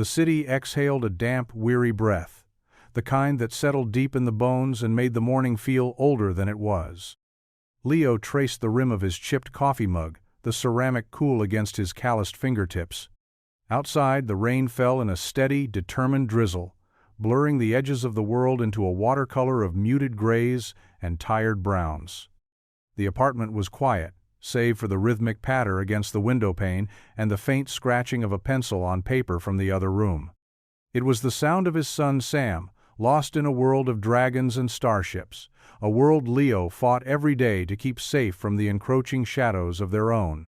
The city exhaled a damp, weary breath, the kind that settled deep in the bones and made the morning feel older than it was. Leo traced the rim of his chipped coffee mug, the ceramic cool against his calloused fingertips. Outside, the rain fell in a steady, determined drizzle, blurring the edges of the world into a watercolor of muted grays and tired browns. The apartment was quiet, save for the rhythmic patter against the window pane and the faint scratching of a pencil on paper from the other room. It was the sound of his son Sam, lost in a world of dragons and starships, a world Leo fought every day to keep safe from the encroaching shadows of their own.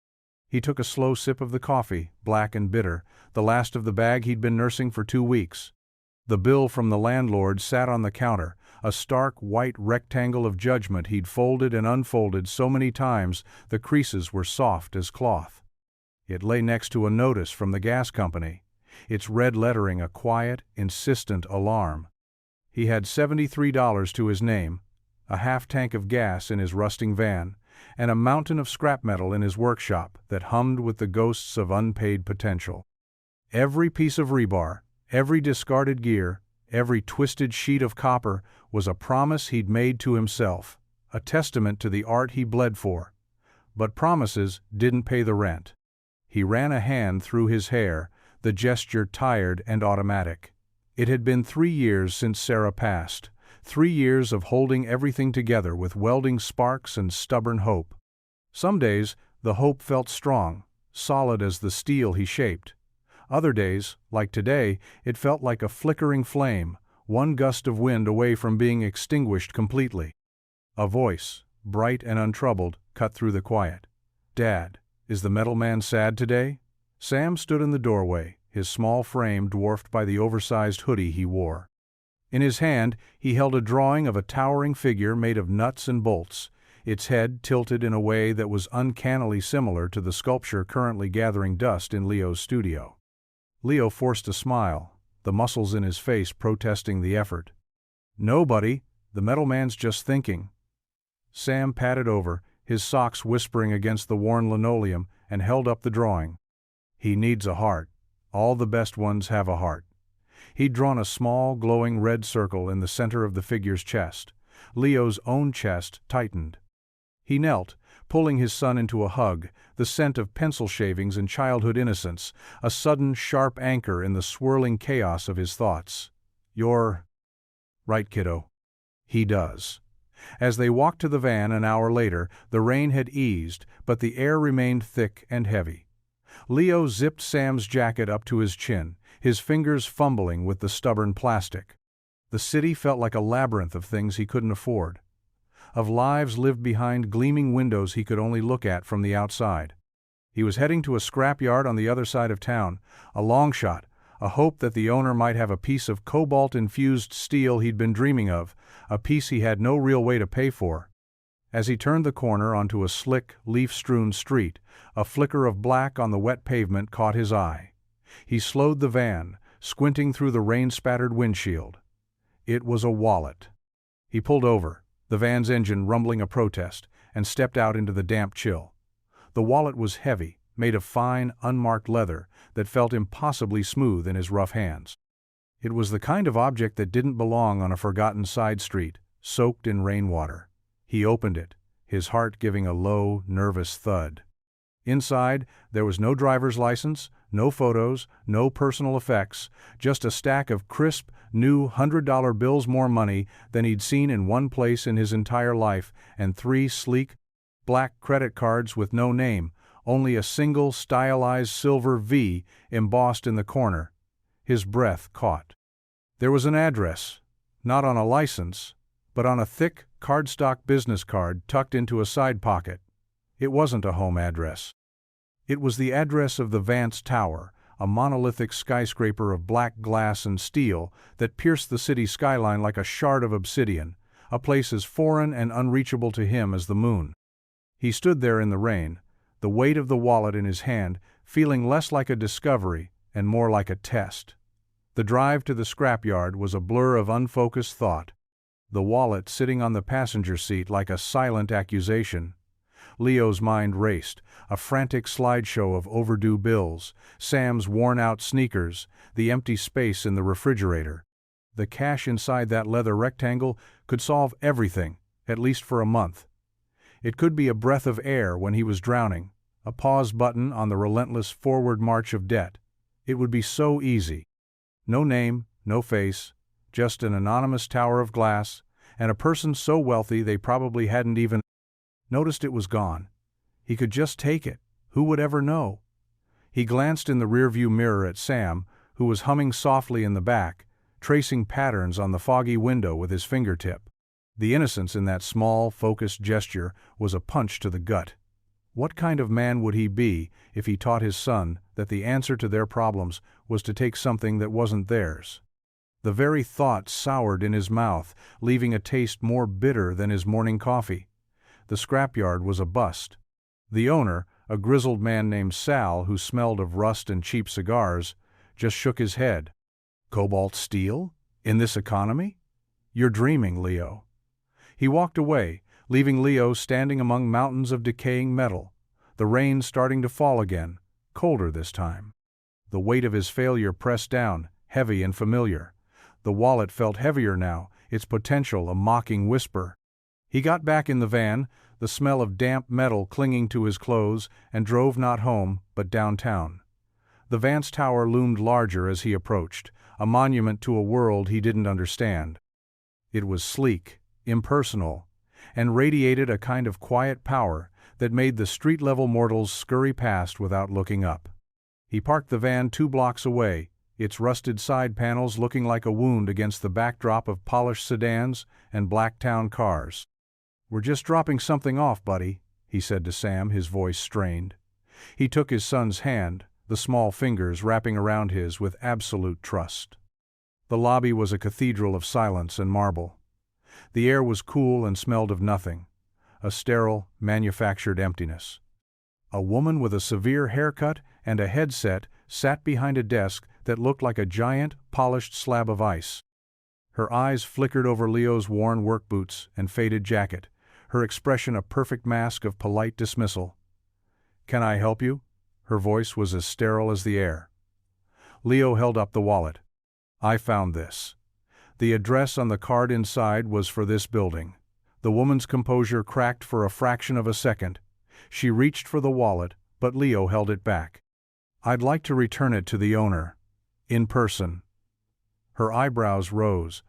He took a slow sip of the coffee, black and bitter, the last of the bag he'd been nursing for 2 weeks. The bill from the landlord sat on the counter, a stark white rectangle of judgment he'd folded and unfolded so many times the creases were soft as cloth. It lay next to a notice from the gas company, its red lettering a quiet, insistent alarm. He had $73 to his name, a half-tank of gas in his rusting van, and a mountain of scrap metal in his workshop that hummed with the ghosts of unpaid potential. Every piece of rebar, every discarded gear, every twisted sheet of copper was a promise he'd made to himself, a testament to the art he bled for. But promises didn't pay the rent. He ran a hand through his hair, the gesture tired and automatic. It had been 3 years since Sarah passed, 3 years of holding everything together with welding sparks and stubborn hope. Some days, the hope felt strong, solid as the steel he shaped. Other days, like today, it felt like a flickering flame, one gust of wind away from being extinguished completely. A voice, bright and untroubled, cut through the quiet. "Dad, is the metal man sad today?" Sam stood in the doorway, his small frame dwarfed by the oversized hoodie he wore. In his hand, he held a drawing of a towering figure made of nuts and bolts, its head tilted in a way that was uncannily similar to the sculpture currently gathering dust in Leo's studio. Leo forced a smile, the muscles in his face protesting the effort. "No, buddy, the metal man's just thinking." Sam patted over, his socks whispering against the worn linoleum, and held up the drawing. "He needs a heart. All the best ones have a heart." He'd drawn a small, glowing red circle in the center of the figure's chest. Leo's own chest tightened. He knelt, pulling his son into a hug, the scent of pencil shavings and childhood innocence, a sudden, sharp anchor in the swirling chaos of his thoughts. "You're right, kiddo." "He does." As they walked to the van an hour later, the rain had eased, but the air remained thick and heavy. Leo zipped Sam's jacket up to his chin, his fingers fumbling with the stubborn plastic. The city felt like a labyrinth of things he couldn't afford, of lives lived behind gleaming windows he could only look at from the outside. He was heading to a scrapyard on the other side of town, a long shot, a hope that the owner might have a piece of cobalt-infused steel he'd been dreaming of, a piece he had no real way to pay for. As he turned the corner onto a slick, leaf-strewn street, a flicker of black on the wet pavement caught his eye. He slowed the van, squinting through the rain-spattered windshield. It was a wallet. He pulled over, the van's engine rumbling a protest, and stepped out into the damp chill. The wallet was heavy, made of fine, unmarked leather that felt impossibly smooth in his rough hands. It was the kind of object that didn't belong on a forgotten side street, soaked in rainwater. He opened it, his heart giving a low, nervous thud. Inside, there was no driver's license, no photos, no personal effects, just a stack of crisp, new $100 bills, more money than he'd seen in one place in his entire life, and 3 sleek, black credit cards with no name, only a single stylized silver V embossed in the corner. His breath caught. There was an address, not on a license, but on a thick, cardstock business card tucked into a side pocket. It wasn't a home address. It was the address of the Vance Tower, a monolithic skyscraper of black glass and steel that pierced the city skyline like a shard of obsidian, a place as foreign and unreachable to him as the moon. He stood there in the rain, the weight of the wallet in his hand, feeling less like a discovery and more like a test. The drive to the scrapyard was a blur of unfocused thought, the wallet sitting on the passenger seat like a silent accusation. Leo's mind raced, a frantic slideshow of overdue bills, Sam's worn-out sneakers, the empty space in the refrigerator. The cash inside that leather rectangle could solve everything, at least for a month. It could be a breath of air when he was drowning, a pause button on the relentless forward march of debt. It would be so easy. No name, no face, just an anonymous tower of glass, and a person so wealthy they probably hadn't even noticed it was gone. He could just take it. Who would ever know? He glanced in the rearview mirror at Sam, who was humming softly in the back, tracing patterns on the foggy window with his fingertip. The innocence in that small, focused gesture was a punch to the gut. What kind of man would he be if he taught his son that the answer to their problems was to take something that wasn't theirs? The very thought soured in his mouth, leaving a taste more bitter than his morning coffee. The scrapyard was a bust. The owner, a grizzled man named Sal who smelled of rust and cheap cigars, just shook his head. Cobalt steel? In this economy? You're dreaming, Leo. He walked away, leaving Leo standing among mountains of decaying metal, the rain starting to fall again, colder this time. The weight of his failure pressed down, heavy and familiar. The wallet felt heavier now, its potential a mocking whisper. He got back in the van, the smell of damp metal clinging to his clothes, and drove not home, but downtown. The Vance Tower loomed larger as he approached, a monument to a world he didn't understand. It was sleek, impersonal, and radiated a kind of quiet power that made the street-level mortals scurry past without looking up. He parked the van 2 blocks away, its rusted side panels looking like a wound against the backdrop of polished sedans and black town cars. "We're just dropping something off, buddy," he said to Sam, his voice strained. He took his son's hand, the small fingers wrapping around his with absolute trust. The lobby was a cathedral of silence and marble. The air was cool and smelled of nothing, a sterile, manufactured emptiness. A woman with a severe haircut and a headset sat behind a desk that looked like a giant, polished slab of ice. Her eyes flickered over Leo's worn work boots and faded jacket, her expression a perfect mask of polite dismissal. "Can I help you?" Her voice was as sterile as the air. Leo held up the wallet. "I found this." The address on the card inside was for this building. The woman's composure cracked for a fraction of a second. She reached for the wallet, but Leo held it back. "I'd like to return it to the owner. In person." Her eyebrows rose,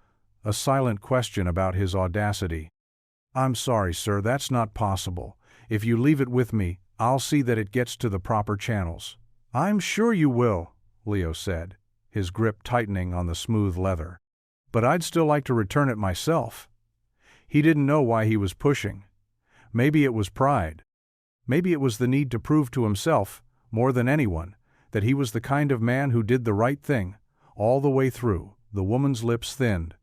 a silent question about his audacity. "I'm sorry, sir, that's not possible. If you leave it with me, I'll see that it gets to the proper channels." "I'm sure you will," Leo said, his grip tightening on the smooth leather. "But I'd still like to return it myself." He didn't know why he was pushing. Maybe it was pride. Maybe it was the need to prove to himself, more than anyone, that he was the kind of man who did the right thing, all the way through. The woman's lips thinned.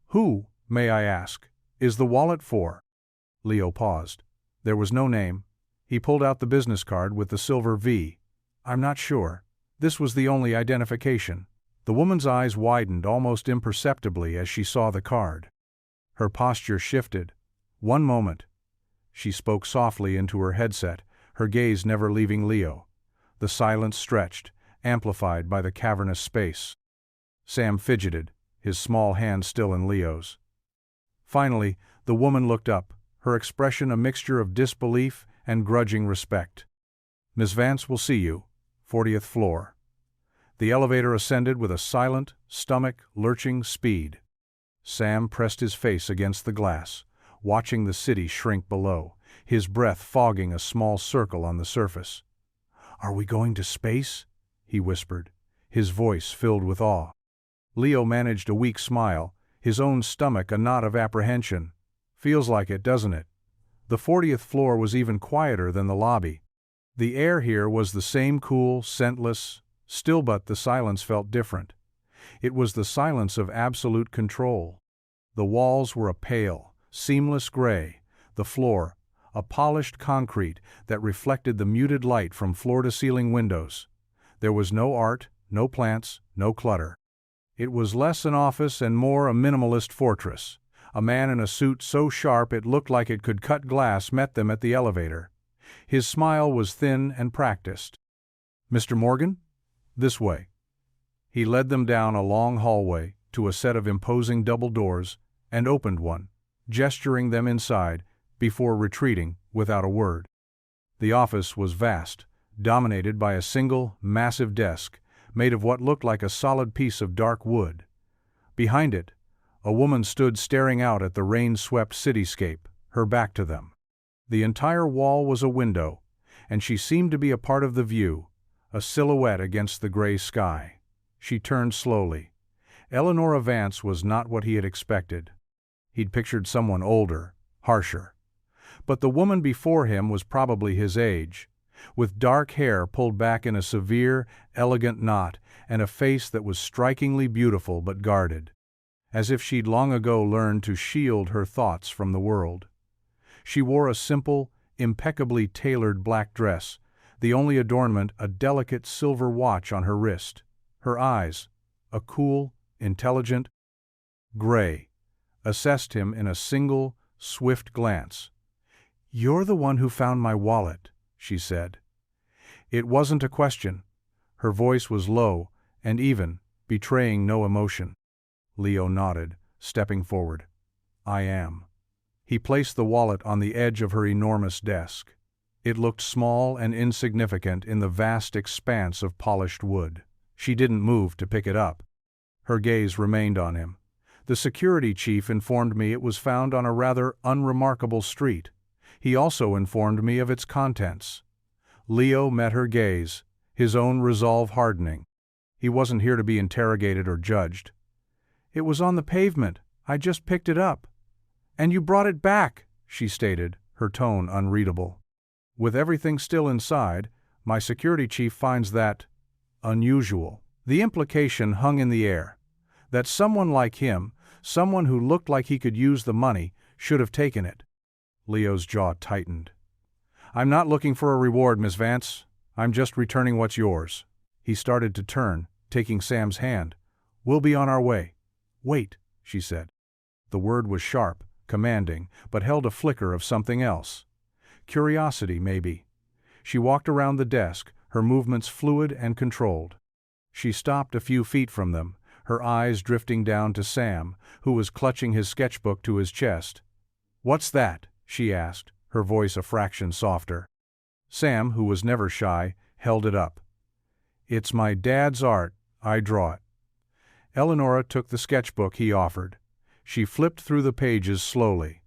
"Who, may I ask, is the wallet for?" Leo paused. There was no name. He pulled out the business card with the silver V. "I'm not sure." This was the only identification. The woman's eyes widened almost imperceptibly as she saw the card. Her posture shifted. "One moment." She spoke softly into her headset, her gaze never leaving Leo. The silence stretched, amplified by the cavernous space. Sam fidgeted, his small hand still in Leo's. Finally, the woman looked up, her expression a mixture of disbelief and grudging respect. "Miss Vance will see you, 40th floor." The elevator ascended with a silent, stomach-lurching speed. Sam pressed his face against the glass, watching the city shrink below, his breath fogging a small circle on the surface. "Are we going to space?" he whispered, his voice filled with awe. Leo managed a weak smile, his own stomach a knot of apprehension. "Feels like it, doesn't it?" The 40th floor was even quieter than the lobby. The air here was the same cool, scentless, still, but the silence felt different. It was the silence of absolute control. The walls were a pale, seamless gray, the floor, a polished concrete that reflected the muted light from floor-to-ceiling windows. There was no art, no plants, no clutter. It was less an office and more a minimalist fortress, A man in a suit so sharp it looked like it could cut glass met them at the elevator. His smile was thin and practiced. "Mr. Morgan? This way." He led them down a long hallway to a set of imposing double doors and opened one, gesturing them inside before retreating without a word. The office was vast, dominated by a single, massive desk made of what looked like a solid piece of dark wood. Behind it, a woman stood staring out at the rain-swept cityscape, her back to them. The entire wall was a window, and she seemed to be a part of the view, a silhouette against the gray sky. She turned slowly. Eleanor Vance was not what he had expected. He'd pictured someone older, harsher. But the woman before him was probably his age, with dark hair pulled back in a severe, elegant knot, and a face that was strikingly beautiful but guarded, as if she'd long ago learned to shield her thoughts from the world. She wore a simple, impeccably tailored black dress, the only adornment a delicate silver watch on her wrist. Her eyes, a cool, intelligent gray, assessed him in a single, swift glance. "You're the one who found my wallet," she said. It wasn't a question. Her voice was low and even, betraying no emotion. Leo nodded, stepping forward. "I am." He placed the wallet on the edge of her enormous desk. It looked small and insignificant in the vast expanse of polished wood. She didn't move to pick it up. Her gaze remained on him. "The security chief informed me it was found on a rather unremarkable street. He also informed me of its contents." Leo met her gaze, his own resolve hardening. He wasn't here to be interrogated or judged. "It was on the pavement. I just picked it up." "And you brought it back," she stated, her tone unreadable. "With everything still inside, my security chief finds that unusual." The implication hung in the air. That someone like him, someone who looked like he could use the money, should have taken it. Leo's jaw tightened. "I'm not looking for a reward, Miss Vance. I'm just returning what's yours." He started to turn, taking Sam's hand. "We'll be on our way." "Wait," she said. The word was sharp, commanding, but held a flicker of something else. Curiosity, maybe. She walked around the desk, her movements fluid and controlled. She stopped a few feet from them, her eyes drifting down to Sam, who was clutching his sketchbook to his chest. "What's that?" she asked, her voice a fraction softer. Sam, who was never shy, held it up. "It's my dad's art. I draw it." Eleanor took the sketchbook he offered. She flipped through the pages slowly.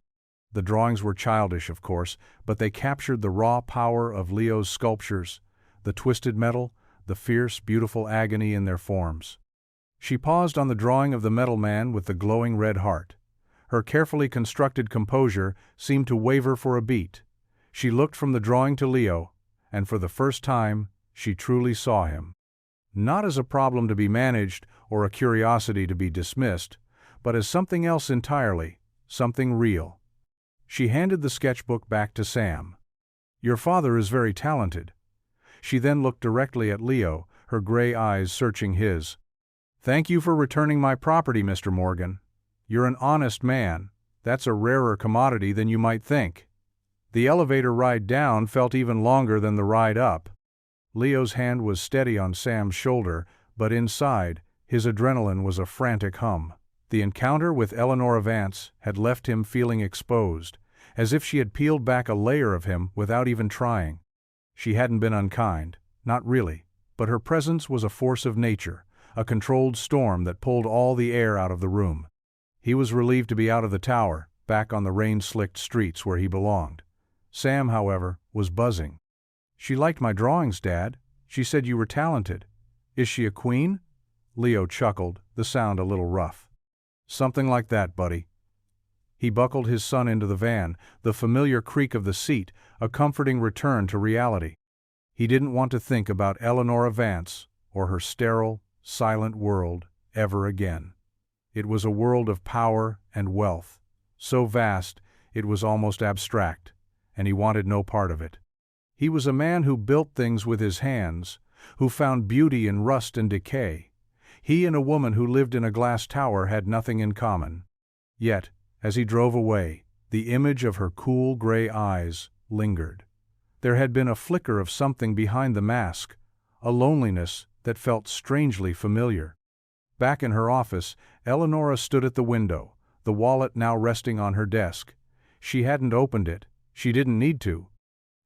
The drawings were childish, of course, but they captured the raw power of Leo's sculptures, the twisted metal, the fierce, beautiful agony in their forms. She paused on the drawing of the metal man with the glowing red heart. Her carefully constructed composure seemed to waver for a beat. She looked from the drawing to Leo, and for the first time, she truly saw him. Not as a problem to be managed or a curiosity to be dismissed, but as something else entirely, something real. She handed the sketchbook back to Sam. "Your father is very talented." She then looked directly at Leo, her gray eyes searching his. "Thank you for returning my property, Mr. Morgan. You're an honest man. That's a rarer commodity than you might think." The elevator ride down felt even longer than the ride up. Leo's hand was steady on Sam's shoulder, but inside, his adrenaline was a frantic hum. The encounter with Eleanor Vance had left him feeling exposed, as if she had peeled back a layer of him without even trying. She hadn't been unkind, not really, but her presence was a force of nature, a controlled storm that pulled all the air out of the room. He was relieved to be out of the tower, back on the rain-slicked streets where he belonged. Sam, however, was buzzing. "She liked my drawings, Dad. She said you were talented. Is she a queen?" Leo chuckled, the sound a little rough. "Something like that, buddy." He buckled his son into the van, the familiar creak of the seat, a comforting return to reality. He didn't want to think about Eleanor Vance, or her sterile, silent world, ever again. It was a world of power and wealth, so vast it was almost abstract, and he wanted no part of it. He was a man who built things with his hands, who found beauty in rust and decay. He and a woman who lived in a glass tower had nothing in common. Yet, As he drove away, the image of her cool gray eyes lingered. There had been a flicker of something behind the mask, a loneliness that felt strangely familiar. Back in her office, Eleanor stood at the window, the wallet now resting on her desk. She hadn't opened it. She didn't need to.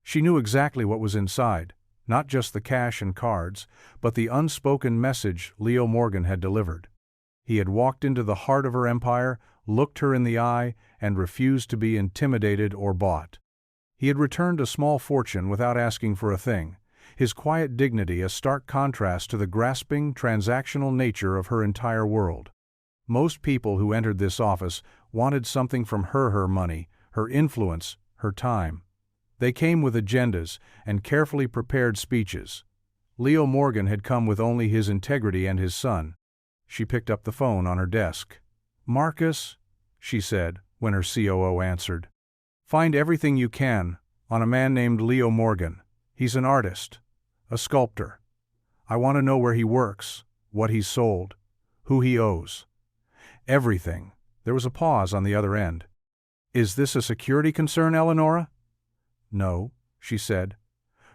She knew exactly what was inside, not just the cash and cards, but the unspoken message Leo Morgan had delivered. He had walked into the heart of her empire, looked her in the eye, and refused to be intimidated or bought. He had returned a small fortune without asking for a thing, his quiet dignity a stark contrast to the grasping, transactional nature of her entire world. Most people who entered this office wanted something from her money, her influence, her time. They came with agendas and carefully prepared speeches. Leo Morgan had come with only his integrity and his son. She picked up the phone on her desk. "Marcus," she said, when her COO answered. "Find everything you can on a man named Leo Morgan. He's an artist, a sculptor. I want to know where he works, what he's sold, who he owes. Everything." There was a pause on the other end. "Is this a security concern, Eleanor?" "No," she said,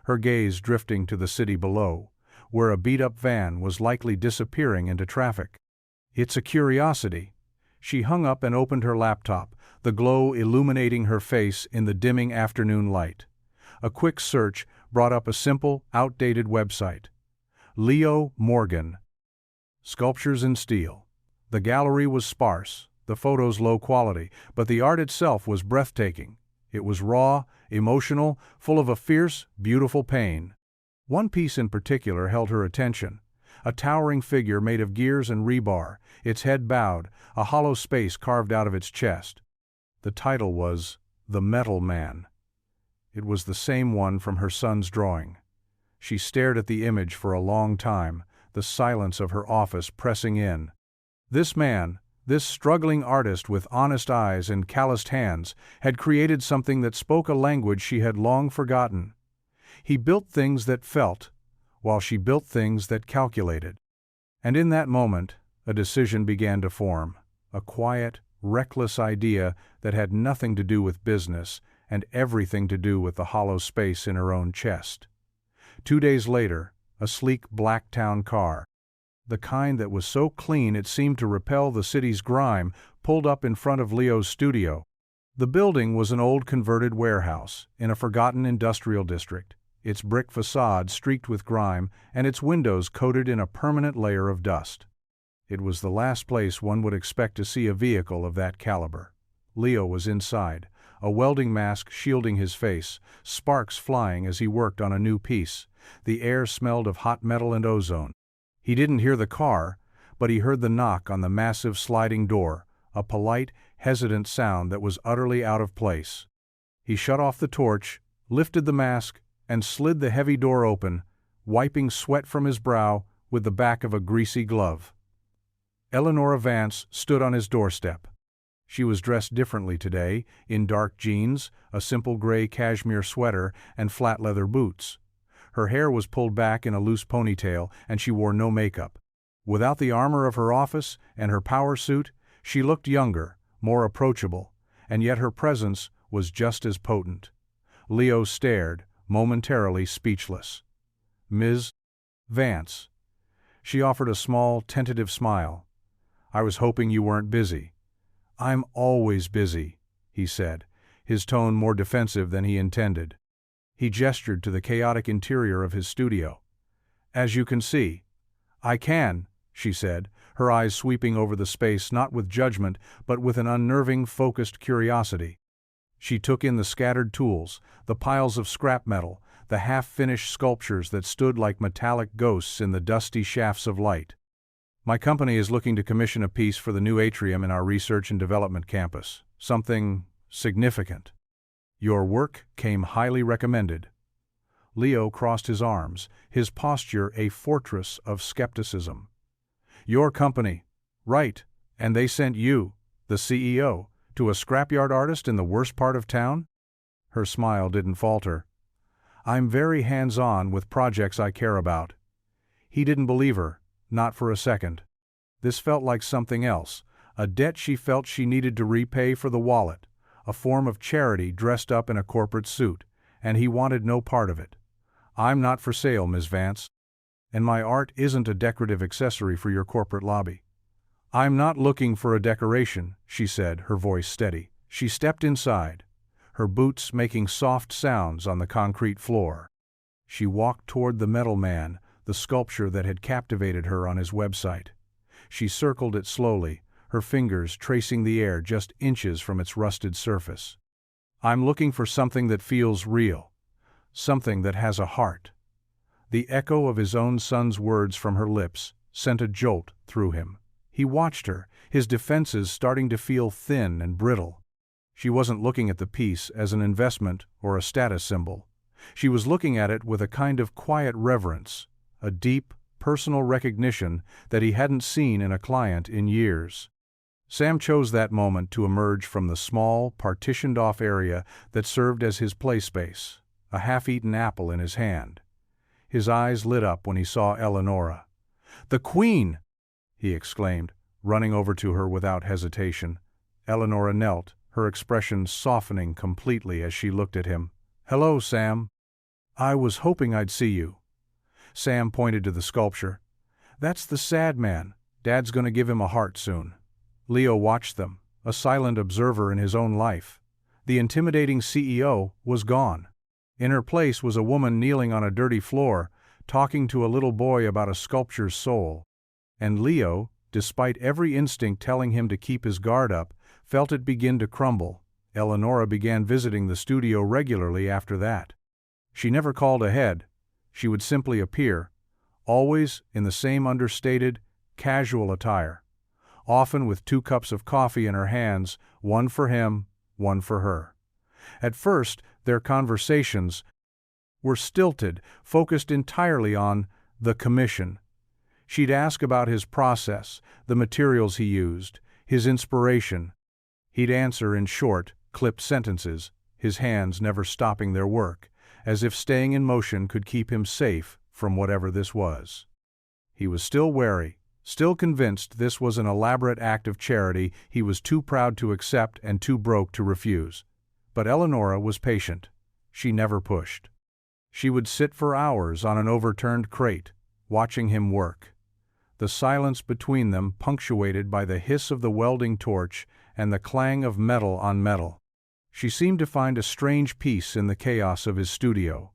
her gaze drifting to the city below, where a beat-up van was likely disappearing into traffic. "It's a curiosity." She hung up and opened her laptop, the glow illuminating her face in the dimming afternoon light. A quick search brought up a simple, outdated website. Leo Morgan. Sculptures in steel. The gallery was sparse, the photos low quality, but the art itself was breathtaking. It was raw, emotional, full of a fierce, beautiful pain. One piece in particular held her attention. A towering figure made of gears and rebar, its head bowed, a hollow space carved out of its chest. The title was The Metal Man. It was the same one from her son's drawing. She stared at the image for a long time, the silence of her office pressing in. This man, this struggling artist with honest eyes and calloused hands, had created something that spoke a language she had long forgotten. He built things that felt, while she built things that calculated. And in that moment, a decision began to form, a quiet, reckless idea that had nothing to do with business and everything to do with the hollow space in her own chest. 2 days later, a sleek black town car, the kind that was so clean it seemed to repel the city's grime, pulled up in front of Leo's studio. The building was an old converted warehouse in a forgotten industrial district, its brick facade streaked with grime and its windows coated in a permanent layer of dust. It was the last place one would expect to see a vehicle of that caliber. Leo was inside, a welding mask shielding his face, sparks flying as he worked on a new piece. The air smelled of hot metal and ozone. He didn't hear the car, but he heard the knock on the massive sliding door, a polite, hesitant sound that was utterly out of place. He shut off the torch, lifted the mask, and slid the heavy door open, wiping sweat from his brow with the back of a greasy glove. Eleanor Vance stood on his doorstep. She was dressed differently today, in dark jeans, a simple gray cashmere sweater, and flat leather boots. Her hair was pulled back in a loose ponytail, and she wore no makeup. Without the armor of her office and her power suit, she looked younger, more approachable, and yet her presence was just as potent. Leo stared, momentarily speechless. "Ms. Vance." She offered a small, tentative smile. "I was hoping you weren't busy." "I'm always busy," he said, his tone more defensive than he intended. He gestured to the chaotic interior of his studio. "As you can see." "I can," she said, her eyes sweeping over the space not with judgment but with an unnerving, focused curiosity. She took in the scattered tools, the piles of scrap metal, the half-finished sculptures that stood like metallic ghosts in the dusty shafts of light. "My company is looking to commission a piece for the new atrium in our research and development campus. Something significant. Your work came highly recommended." Leo crossed his arms, his posture a fortress of skepticism. "Your company. Right, and they sent you, the CEO, to a scrapyard artist in the worst part of town?" Her smile didn't falter. "I'm very hands-on with projects I care about." He didn't believe her, not for a second. This felt like something else, a debt she felt she needed to repay for the wallet, a form of charity dressed up in a corporate suit, and he wanted no part of it. "I'm not for sale, Ms. Vance. And my art isn't a decorative accessory for your corporate lobby." "I'm not looking for a decoration," she said, her voice steady. She stepped inside, her boots making soft sounds on the concrete floor. She walked toward the metal man, the sculpture that had captivated her on his website. She circled it slowly, her fingers tracing the air just inches from its rusted surface. "I'm looking for something that feels real, something that has a heart." The echo of his own son's words from her lips sent a jolt through him. He watched her, his defenses starting to feel thin and brittle. She wasn't looking at the piece as an investment or a status symbol. She was looking at it with a kind of quiet reverence, a deep, personal recognition that he hadn't seen in a client in years. Sam chose that moment to emerge from the small, partitioned-off area that served as his play space, a half-eaten apple in his hand. His eyes lit up when he saw Eleanor. "The Queen!" he exclaimed, running over to her without hesitation. Eleanor knelt, her expression softening completely as she looked at him. "Hello, Sam. I was hoping I'd see you." Sam pointed to the sculpture. "That's the sad man. Dad's gonna give him a heart soon." Leo watched them, a silent observer in his own life. The intimidating CEO was gone. In her place was a woman kneeling on a dirty floor, talking to a little boy about a sculpture's soul. And Leo, despite every instinct telling him to keep his guard up, felt it begin to crumble. Eleanor began visiting the studio regularly after that. She never called ahead. She would simply appear, always in the same understated, casual attire, often with 2 cups of coffee in her hands, one for him, one for her. At first, their conversations were stilted, focused entirely on the commission. She'd ask about his process, the materials he used, his inspiration. He'd answer in short, clipped sentences, his hands never stopping their work, as if staying in motion could keep him safe from whatever this was. He was still wary, still convinced this was an elaborate act of charity he was too proud to accept and too broke to refuse. But Eleanor was patient. She never pushed. She would sit for hours on an overturned crate, watching him work. The silence between them punctuated by the hiss of the welding torch and the clang of metal on metal. She seemed to find a strange peace in the chaos of his studio,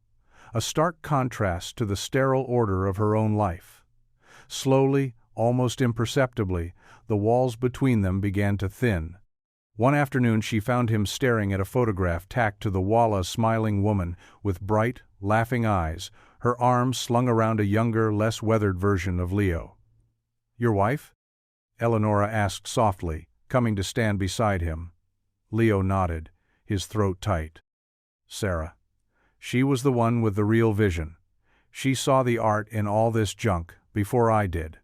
a stark contrast to the sterile order of her own life. Slowly, almost imperceptibly, the walls between them began to thin. One afternoon she found him staring at a photograph tacked to the wall, a smiling woman with bright, laughing eyes, her arms slung around a younger, less weathered version of Leo. "Your wife?" Eleanor asked softly, coming to stand beside him. Leo nodded, his throat tight. "Sarah. She was the one with the real vision. She saw the art in all this junk before I did."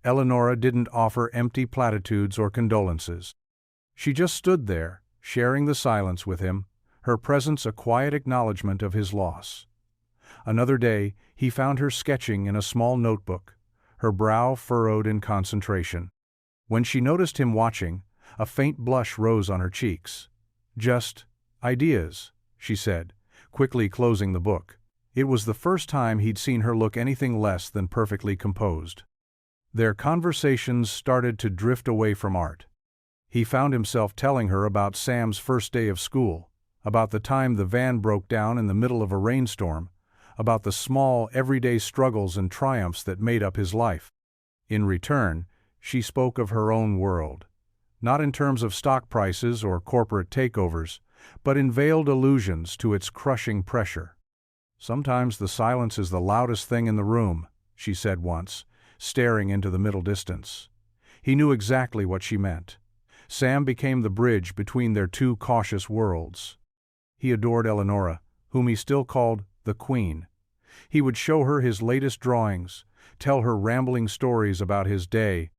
Eleanor didn't offer empty platitudes or condolences. She just stood there, sharing the silence with him, her presence a quiet acknowledgement of his loss. Another day, he found her sketching in a small notebook, her brow furrowed in concentration. When she noticed him watching, a faint blush rose on her cheeks. "Just ideas," she said, quickly closing the book. It was the first time he'd seen her look anything less than perfectly composed. Their conversations started to drift away from art. He found himself telling her about Sam's first day of school, about the time the van broke down in the middle of a rainstorm, about the small, everyday struggles and triumphs that made up his life. In return, she spoke of her own world, not in terms of stock prices or corporate takeovers, but in veiled allusions to its crushing pressure. "Sometimes the silence is the loudest thing in the room," she said once, staring into the middle distance. He knew exactly what she meant. Sam became the bridge between their two cautious worlds. He adored Eleanor, whom he still called the Queen. He would show her his latest drawings, tell her rambling stories about his day,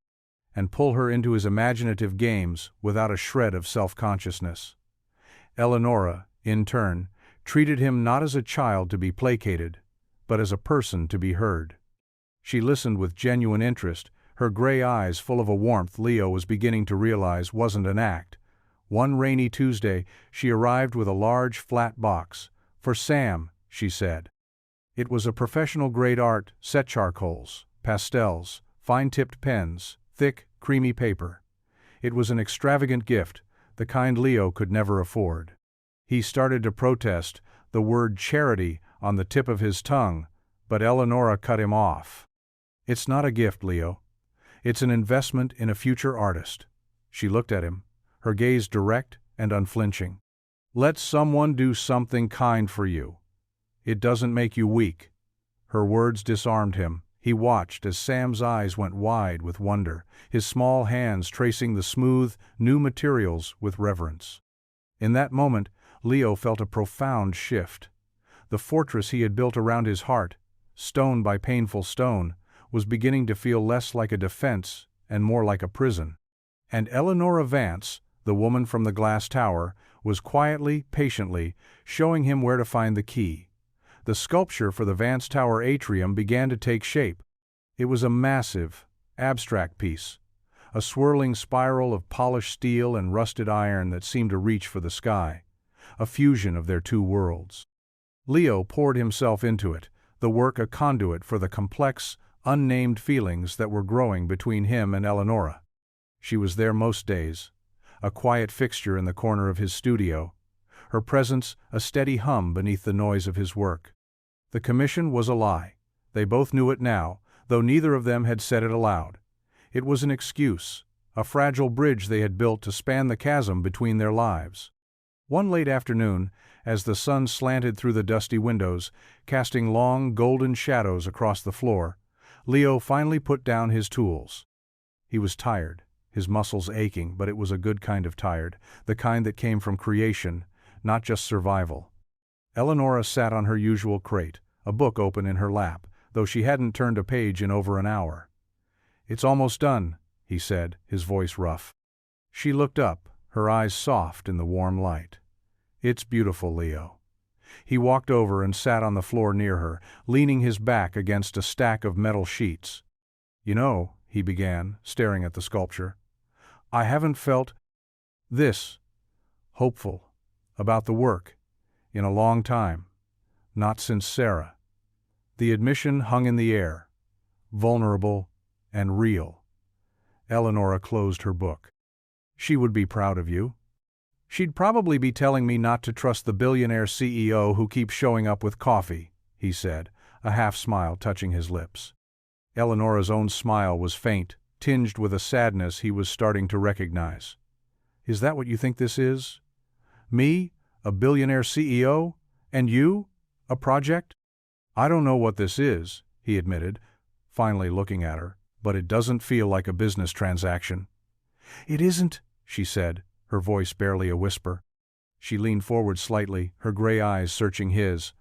and pull her into his imaginative games without a shred of self-consciousness. Eleanor, in turn, treated him not as a child to be placated, but as a person to be heard. She listened with genuine interest, her gray eyes full of a warmth Leo was beginning to realize wasn't an act. One rainy Tuesday, she arrived with a large, flat box. "For Sam," she said. It was a professional-grade art, set charcoals, pastels, fine-tipped pens, thick, creamy paper. It was an extravagant gift, the kind Leo could never afford. He started to protest, the word charity on the tip of his tongue, but Eleanor cut him off. "It's not a gift, Leo. It's an investment in a future artist." She looked at him, her gaze direct and unflinching. "Let someone do something kind for you. It doesn't make you weak." Her words disarmed him. He watched as Sam's eyes went wide with wonder, his small hands tracing the smooth, new materials with reverence. In that moment, Leo felt a profound shift. The fortress he had built around his heart, stone by painful stone, was beginning to feel less like a defense and more like a prison. And Eleanor Vance, the woman from the glass tower, was quietly, patiently, showing him where to find the key. The sculpture for the Vance Tower atrium began to take shape. It was a massive, abstract piece, a swirling spiral of polished steel and rusted iron that seemed to reach for the sky, a fusion of their two worlds. Leo poured himself into it, the work a conduit for the complex, unnamed feelings that were growing between him and Eleanor. She was there most days, a quiet fixture in the corner of his studio, her presence a steady hum beneath the noise of his work. The commission was a lie. They both knew it now, though neither of them had said it aloud. It was an excuse, a fragile bridge they had built to span the chasm between their lives. One late afternoon, as the sun slanted through the dusty windows, casting long, golden shadows across the floor, Leo finally put down his tools. He was tired, his muscles aching, but it was a good kind of tired, the kind that came from creation, not just survival. Eleanor sat on her usual crate, a book open in her lap, though she hadn't turned a page in over an hour. "It's almost done," he said, his voice rough. She looked up, her eyes soft in the warm light. "It's beautiful, Leo." He walked over and sat on the floor near her, leaning his back against a stack of metal sheets. "You know," he began, staring at the sculpture, "I haven't felt this hopeful about the work in a long time. Not since Sarah." The admission hung in the air, vulnerable and real. Eleanor closed her book. "She would be proud of you. She'd probably be telling me not to trust the billionaire CEO who keeps showing up with coffee," he said, a half-smile touching his lips. Eleanor's own smile was faint, tinged with a sadness he was starting to recognize. "Is that what you think this is? Me, a billionaire CEO, and you, a project?" "I don't know what this is," he admitted, finally looking at her, "but it doesn't feel like a business transaction." "It isn't," she said, her voice barely a whisper. She leaned forward slightly, her gray eyes searching his.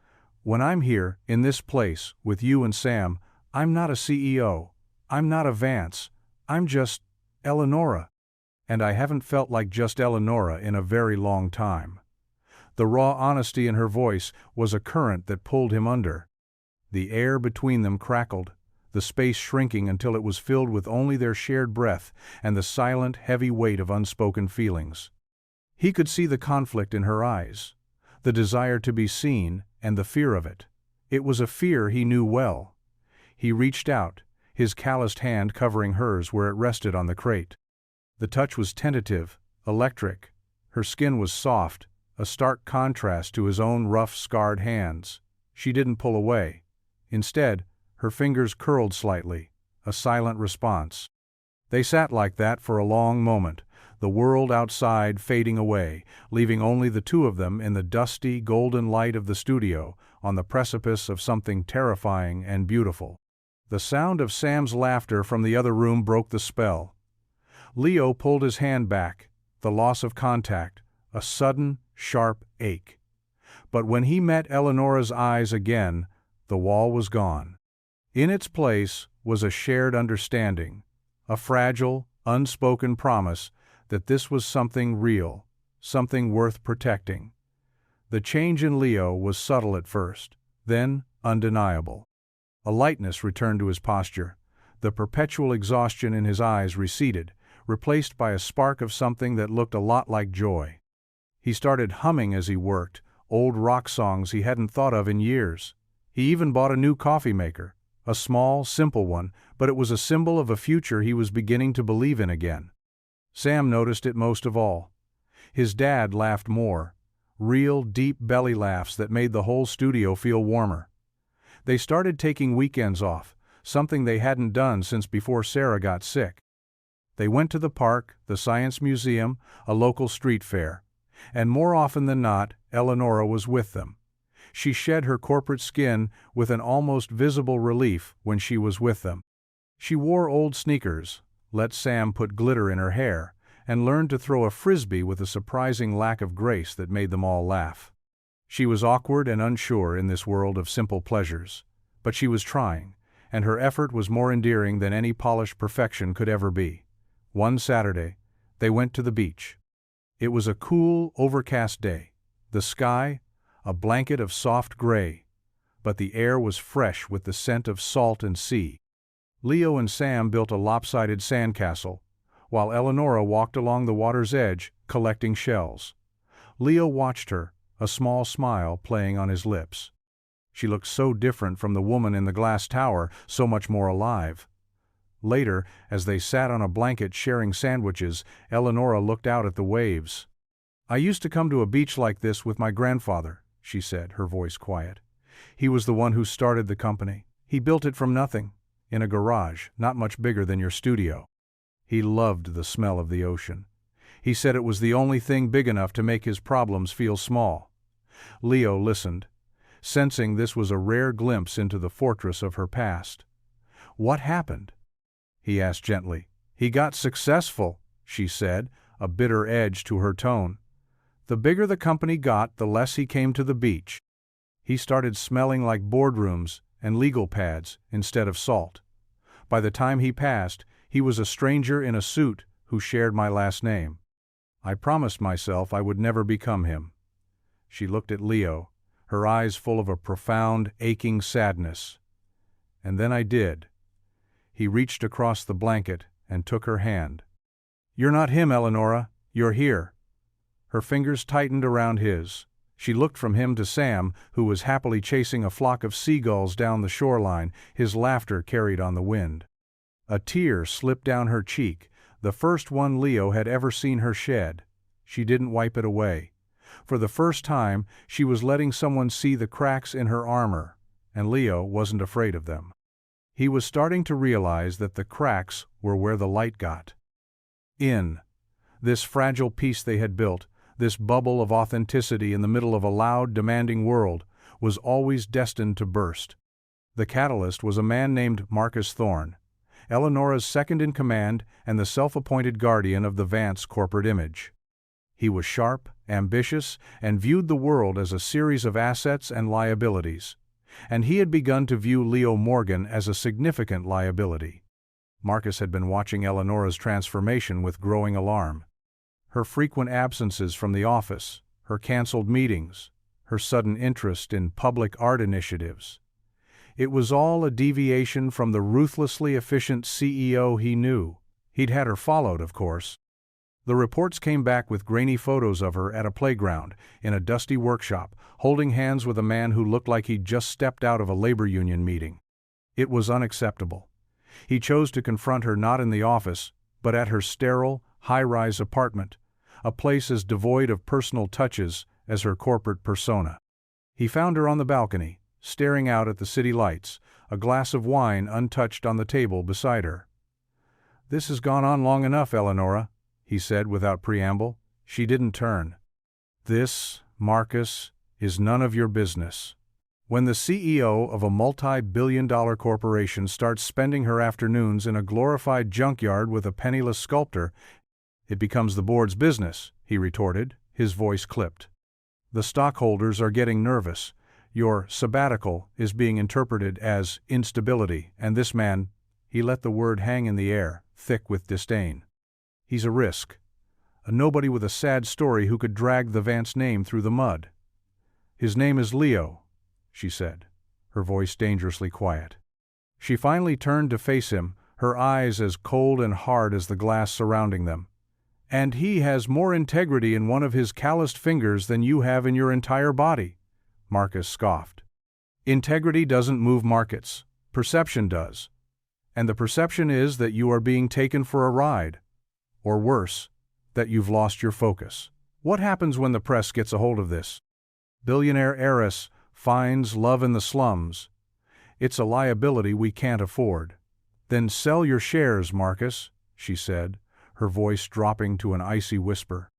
"When I'm here, in this place, with you and Sam, I'm not a CEO. I'm not a Vance. I'm just Eleanor. And I haven't felt like just Eleanor in a very long time." The raw honesty in her voice was a current that pulled him under. The air between them crackled, the space shrinking until it was filled with only their shared breath and the silent, heavy weight of unspoken feelings. He could see the conflict in her eyes, the desire to be seen and the fear of it. It was a fear he knew well. He reached out, his calloused hand covering hers where it rested on the crate. The touch was tentative, electric. Her skin was soft, a stark contrast to his own rough, scarred hands. She didn't pull away. Instead, her fingers curled slightly, a silent response. They sat like that for a long moment, the world outside fading away, leaving only the two of them in the dusty, golden light of the studio, on the precipice of something terrifying and beautiful. The sound of Sam's laughter from the other room broke the spell. Leo pulled his hand back, the loss of contact, a sudden, sharp ache. But when he met Eleanor's eyes again, the wall was gone. In its place was a shared understanding, a fragile, unspoken promise that this was something real, something worth protecting. The change in Leo was subtle at first, then undeniable. A lightness returned to his posture, The perpetual exhaustion in his eyes receded, replaced by a spark of something that looked a lot like joy. He started humming as he worked, old rock songs he hadn't thought of in years. He even bought a new coffee maker, a small, simple one, but it was a symbol of a future he was beginning to believe in again. Sam noticed it most of all. His dad laughed more, real, deep belly laughs that made the whole studio feel warmer. They started taking weekends off, something they hadn't done since before Sarah got sick. They went to the park, the science museum, a local street fair, and more often than not, Eleanor was with them. She shed her corporate skin with an almost visible relief when she was with them. She wore old sneakers, let Sam put glitter in her hair, and learned to throw a frisbee with a surprising lack of grace that made them all laugh. She was awkward and unsure in this world of simple pleasures, but she was trying, and her effort was more endearing than any polished perfection could ever be. One Saturday, they went to the beach. It was a cool, overcast day. The sky, a blanket of soft gray, but the air was fresh with the scent of salt and sea. Leo and Sam built a lopsided sandcastle, while Eleanor walked along the water's edge, collecting shells. Leo watched her, a small smile playing on his lips. She looked so different from the woman in the glass tower, so much more alive. Later, as they sat on a blanket sharing sandwiches, Eleanor looked out at the waves. "I used to come to a beach like this with my grandfather," she said, her voice quiet. "He was the one who started the company. He built it from nothing, in a garage, not much bigger than your studio. He loved the smell of the ocean. He said it was the only thing big enough to make his problems feel small." Leo listened, sensing this was a rare glimpse into the fortress of her past. "What happened?" he asked gently. "He got successful," she said, a bitter edge to her tone. "The bigger the company got, the less he came to the beach. He started smelling like boardrooms and legal pads instead of salt. By the time he passed, he was a stranger in a suit who shared my last name. I promised myself I would never become him." She looked at Leo, her eyes full of a profound, aching sadness. "And then I did." He reached across the blanket and took her hand. "You're not him, Eleanor. You're here." Her fingers tightened around his. She looked from him to Sam, who was happily chasing a flock of seagulls down the shoreline, his laughter carried on the wind. A tear slipped down her cheek, the first one Leo had ever seen her shed. She didn't wipe it away. For the first time, she was letting someone see the cracks in her armor, and Leo wasn't afraid of them. He was starting to realize that the cracks were where the light got in. This fragile piece they had built, this bubble of authenticity in the middle of a loud, demanding world, was always destined to burst. The catalyst was a man named Marcus Thorne, Eleanor's second-in-command and the self-appointed guardian of the Vance corporate image. He was sharp, ambitious, and viewed the world as a series of assets and liabilities. And he had begun to view Leo Morgan as a significant liability. Marcus had been watching Eleanor's transformation with growing alarm. Her frequent absences from the office, her canceled meetings, her sudden interest in public art initiatives. It was all a deviation from the ruthlessly efficient CEO he knew. He'd had her followed, of course. The reports came back with grainy photos of her at a playground, in a dusty workshop, holding hands with a man who looked like he'd just stepped out of a labor union meeting. It was unacceptable. He chose to confront her not in the office, but at her sterile, high-rise apartment, a place as devoid of personal touches as her corporate persona. He found her on the balcony, staring out at the city lights, a glass of wine untouched on the table beside her. "This has gone on long enough, Eleanor," he said without preamble. She didn't turn. "This, Marcus, is none of your business. When the CEO of a multi-billion-dollar corporation starts spending her afternoons in a glorified junkyard with a penniless sculptor, it becomes the board's business," he retorted, his voice clipped. "The stockholders are getting nervous. Your sabbatical is being interpreted as instability, and this man," he let the word hang in the air, thick with disdain. "He's a risk. A nobody with a sad story who could drag the Vance name through the mud." "His name is Leo," she said, her voice dangerously quiet. She finally turned to face him, her eyes as cold and hard as the glass surrounding them. "And he has more integrity in one of his calloused fingers than you have in your entire body," Marcus scoffed. "Integrity doesn't move markets. Perception does. And the perception is that you are being taken for a ride. Or worse, that you've lost your focus. What happens when the press gets a hold of this? Billionaire heiress finds love in the slums. It's a liability we can't afford." "Then sell your shares, Marcus," she said, her voice dropping to an icy whisper.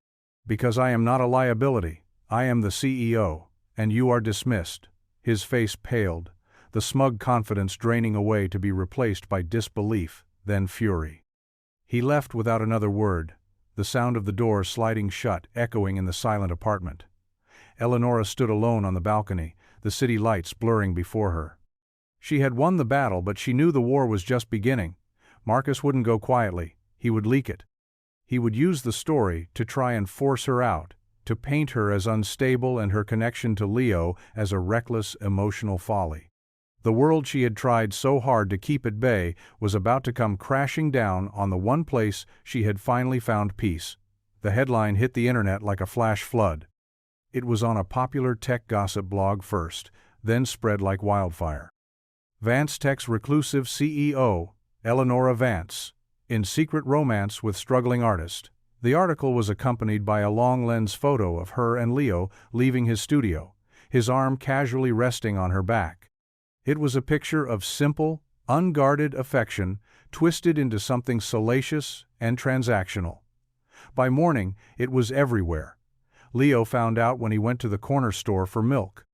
"Because I am not a liability. I am the CEO, and you are dismissed." His face paled, the smug confidence draining away to be replaced by disbelief, then fury. He left without another word, the sound of the door sliding shut echoing in the silent apartment. Eleanor stood alone on the balcony, the city lights blurring before her. She had won the battle, but she knew the war was just beginning. Marcus wouldn't go quietly. He would leak it. He would use the story to try and force her out, to paint her as unstable and her connection to Leo as a reckless, emotional folly. The world she had tried so hard to keep at bay was about to come crashing down on the one place she had finally found peace. The headline hit the internet like a flash flood. It was on a popular tech gossip blog first, then spread like wildfire. Vance Tech's reclusive CEO, Eleanor Vance, in secret romance with struggling artist. The article was accompanied by a long-lens photo of her and Leo leaving his studio, his arm casually resting on her back. It was a picture of simple, unguarded affection twisted into something salacious and transactional. By morning, it was everywhere. Leo found out when he went to the corner store for milk.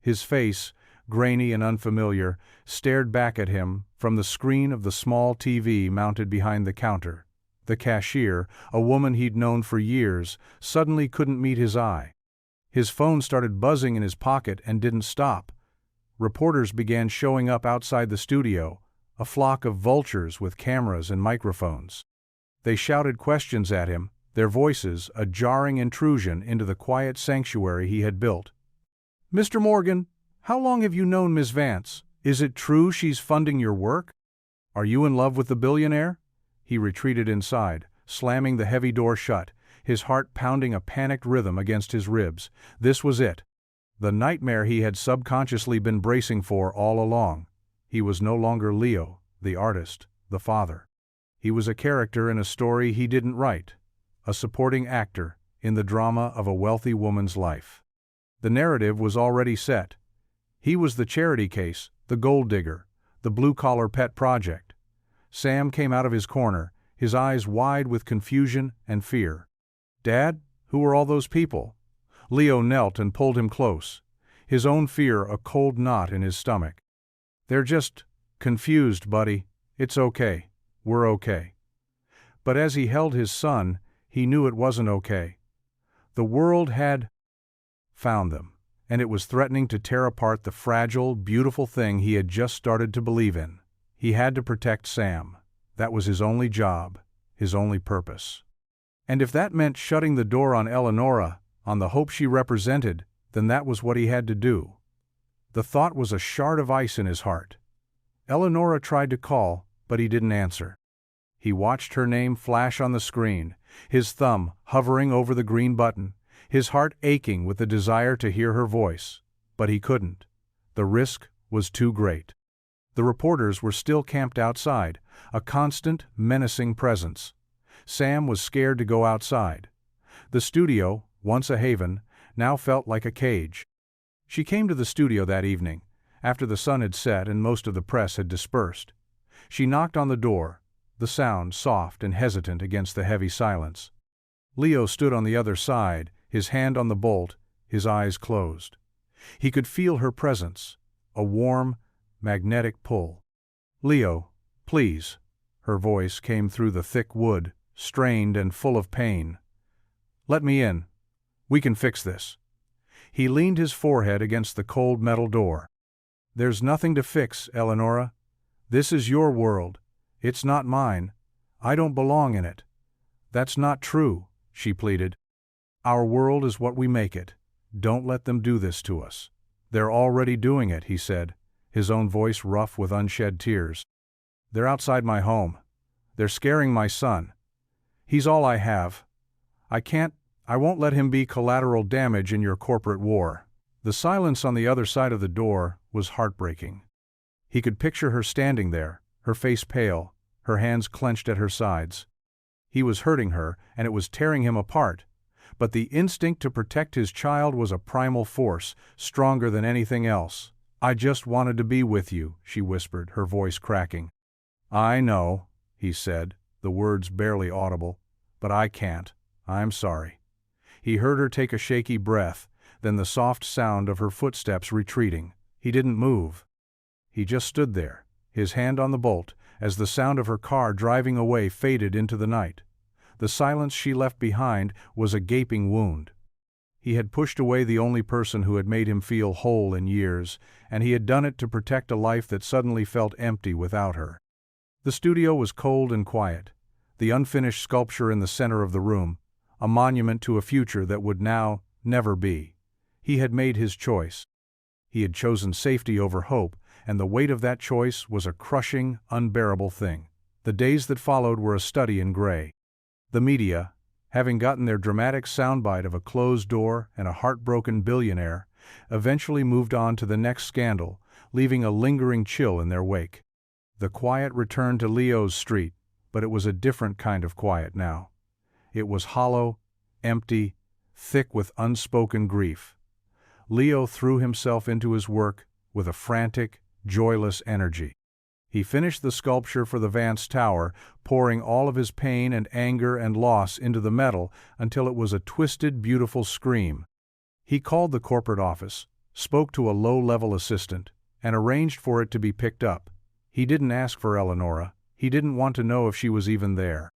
His face, grainy and unfamiliar, stared back at him from the screen of the small TV mounted behind the counter. The cashier, a woman he'd known for years, suddenly couldn't meet his eye. His phone started buzzing in his pocket and didn't stop. Reporters began showing up outside the studio, a flock of vultures with cameras and microphones. They shouted questions at him, their voices a jarring intrusion into the quiet sanctuary he had built. "Mr. Morgan, how long have you known Miss Vance? Is it true she's funding your work? Are you in love with the billionaire?" He retreated inside, slamming the heavy door shut, his heart pounding a panicked rhythm against his ribs. This was it. The nightmare he had subconsciously been bracing for all along. He was no longer Leo, the artist, the father. He was a character in a story he didn't write, a supporting actor in the drama of a wealthy woman's life. The narrative was already set. He was the charity case, the gold digger, the blue-collar pet project. Sam came out of his corner, his eyes wide with confusion and fear. "Dad, who are all those people?" Leo knelt and pulled him close, his own fear a cold knot in his stomach. "They're just confused, buddy. It's okay. We're okay." But as he held his son, he knew it wasn't okay. The world had found them, and it was threatening to tear apart the fragile, beautiful thing he had just started to believe in. He had to protect Sam. That was his only job, his only purpose. And if that meant shutting the door on Eleanor, on the hope she represented, then that was what he had to do. The thought was a shard of ice in his heart. Eleanor tried to call, but he didn't answer. He watched her name flash on the screen, his thumb hovering over the green button, his heart aching with the desire to hear her voice. But he couldn't. The risk was too great. The reporters were still camped outside, a constant, menacing presence. Sam was scared to go outside. The studio, once a haven, now felt like a cage. She came to the studio that evening, after the sun had set and most of the press had dispersed. She knocked on the door, the sound soft and hesitant against the heavy silence. Leo stood on the other side, his hand on the bolt, his eyes closed. He could feel her presence, a warm, magnetic pull. "Leo, please." Her voice came through the thick wood, strained and full of pain. "Let me in. We can fix this." He leaned his forehead against the cold metal door. "There's nothing to fix, Eleanor. This is your world. It's not mine. I don't belong in it." "That's not true," she pleaded. "Our world is what we make it. Don't let them do this to us." "They're already doing it," he said, his own voice rough with unshed tears. They're outside my home. They're scaring my son. He's all I have. I won't let him be collateral damage in your corporate war." The silence on the other side of the door was heartbreaking. He could picture her standing there, her face pale, her hands clenched at her sides. He was hurting her, and it was tearing him apart. But the instinct to protect his child was a primal force, stronger than anything else. "I just wanted to be with you," she whispered, her voice cracking. "I know," he said, the words barely audible, "but I can't. I'm sorry." He heard her take a shaky breath, then the soft sound of her footsteps retreating. He didn't move. He just stood there, his hand on the bolt, as the sound of her car driving away faded into the night. The silence she left behind was a gaping wound. He had pushed away the only person who had made him feel whole in years, and he had done it to protect a life that suddenly felt empty without her. The studio was cold and quiet, the unfinished sculpture in the center of the room, a monument to a future that would now never be. He had made his choice. He had chosen safety over hope, and the weight of that choice was a crushing, unbearable thing. The days that followed were a study in gray. The media, having gotten their dramatic soundbite of a closed door and a heartbroken billionaire, eventually moved on to the next scandal, leaving a lingering chill in their wake. The quiet returned to Leo's street, but it was a different kind of quiet now. It was hollow, empty, thick with unspoken grief. Leo threw himself into his work with a frantic, joyless energy. He finished the sculpture for the Vance Tower, pouring all of his pain and anger and loss into the metal until it was a twisted, beautiful scream. He called the corporate office, spoke to a low-level assistant, and arranged for it to be picked up. He didn't ask for Eleanor. He didn't want to know if she was even there.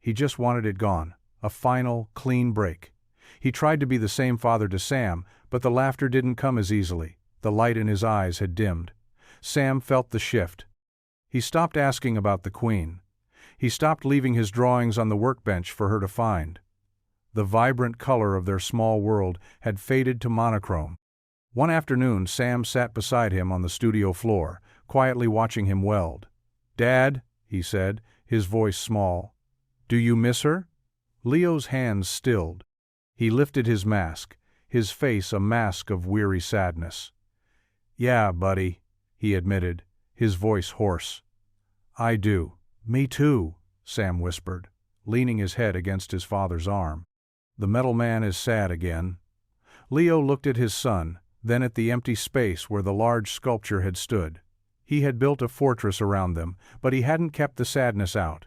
He just wanted it gone, a final, clean break. He tried to be the same father to Sam, but the laughter didn't come as easily. The light in his eyes had dimmed. Sam felt the shift. He stopped asking about the Queen. He stopped leaving his drawings on the workbench for her to find. The vibrant color of their small world had faded to monochrome. One afternoon, Sam sat beside him on the studio floor, quietly watching him weld. "Dad," he said, his voice small, "do you miss her?" Leo's hands stilled. He lifted his mask, his face a mask of weary sadness. "Yeah, buddy," he admitted, his voice hoarse. "I do." "Me too," Sam whispered, leaning his head against his father's arm. "The metal man is sad again." Leo looked at his son, then at the empty space where the large sculpture had stood. He had built a fortress around them, but he hadn't kept the sadness out.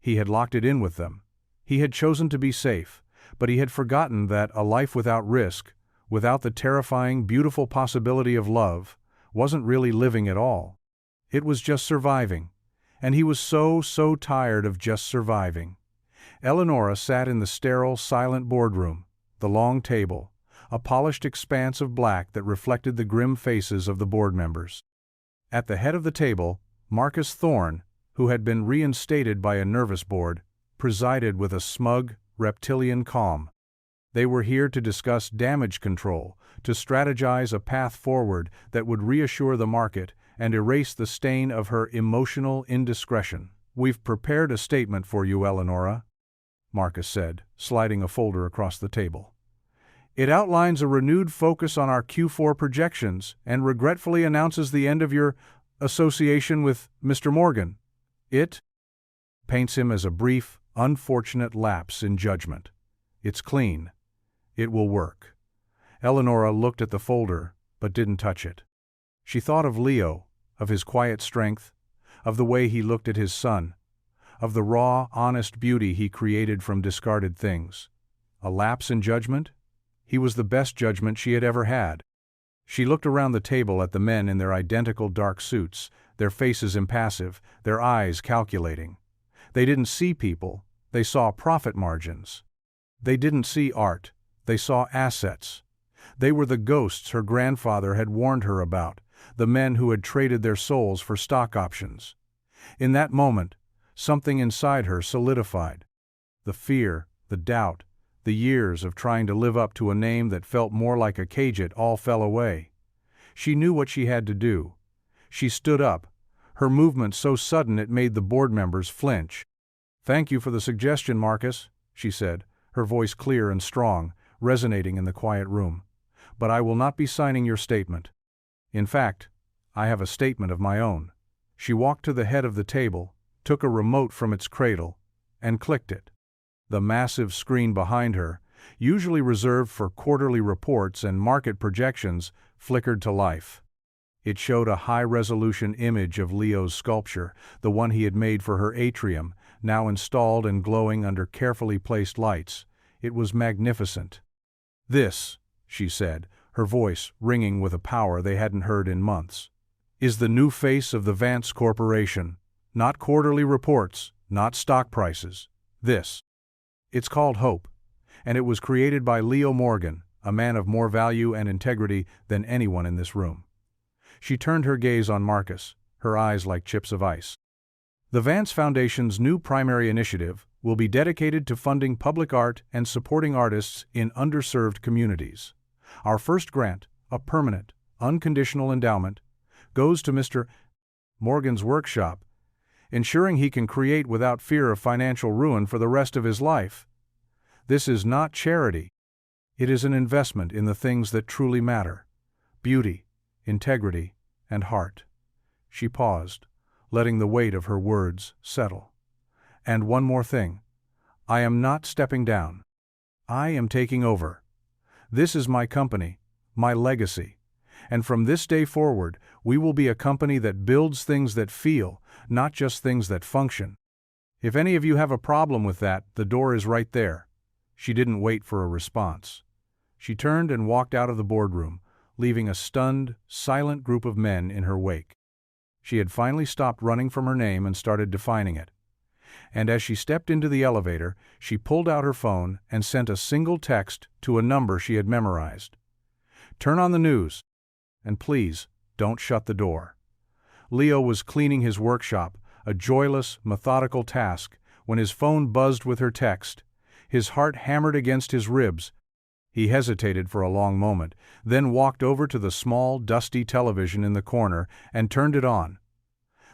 He had locked it in with them. He had chosen to be safe, but he had forgotten that a life without risk, without the terrifying, beautiful possibility of love, wasn't really living at all. It was just surviving, and he was so tired of just surviving. Eleanor sat in the sterile, silent boardroom, the long table, a polished expanse of black that reflected the grim faces of the board members. At the head of the table, Marcus Thorne, who had been reinstated by a nervous board, presided with a smug, reptilian calm. They were here to discuss damage control, to strategize a path forward that would reassure the market and erase the stain of her emotional indiscretion. "We've prepared a statement for you, Eleanor," Marcus said, sliding a folder across the table. "It outlines a renewed focus on our Q4 projections and regretfully announces the end of your association with Mr. Morgan. It paints him as a brief, unfortunate lapse in judgment. It's clean. It will work." Eleanor looked at the folder, but didn't touch it. She thought of Leo, of his quiet strength, of the way he looked at his son, of the raw, honest beauty he created from discarded things. A lapse in judgment? He was the best judgment she had ever had. She looked around the table at the men in their identical dark suits, their faces impassive, their eyes calculating. They didn't see people, they saw profit margins. They didn't see art, they saw assets. They were the ghosts her grandfather had warned her about, the men who had traded their souls for stock options. In that moment, something inside her solidified. The fear, the doubt, the years of trying to live up to a name that felt more like a cage, it all fell away. She knew what she had to do. She stood up, her movement so sudden it made the board members flinch. "Thank you for the suggestion, Marcus," she said, her voice clear and strong, resonating in the quiet room. "But I will not be signing your statement. In fact, I have a statement of my own." She walked to the head of the table, took a remote from its cradle, and clicked it. The massive screen behind her, usually reserved for quarterly reports and market projections, flickered to life. It showed a high-resolution image of Leo's sculpture, the one he had made for her atrium, now installed and glowing under carefully placed lights. It was magnificent. "This," she said, her voice ringing with a power they hadn't heard in months, "is the new face of the Vance Corporation. Not quarterly reports, not stock prices. This. It's called Hope, and it was created by Leo Morgan, a man of more value and integrity than anyone in this room." She turned her gaze on Marcus, her eyes like chips of ice. "The Vance Foundation's new primary initiative will be dedicated to funding public art and supporting artists in underserved communities. Our first grant, a permanent, unconditional endowment, goes to Mr. Morgan's workshop, ensuring he can create without fear of financial ruin for the rest of his life. This is not charity. It is an investment in the things that truly matter: beauty, integrity, and heart." She paused, letting the weight of her words settle. "And one more thing. I am not stepping down. I am taking over. This is my company, my legacy. And from this day forward, we will be a company that builds things that feel, not just things that function. If any of you have a problem with that, the door is right there." She didn't wait for a response. She turned and walked out of the boardroom, leaving a stunned, silent group of men in her wake. She had finally stopped running from her name and started defining it. And as she stepped into the elevator, she pulled out her phone and sent a single text to a number she had memorized. "Turn on the news. And please, don't shut the door." Leo was cleaning his workshop, a joyless, methodical task, when his phone buzzed with her text. His heart hammered against his ribs. He hesitated for a long moment, then walked over to the small, dusty television in the corner and turned it on.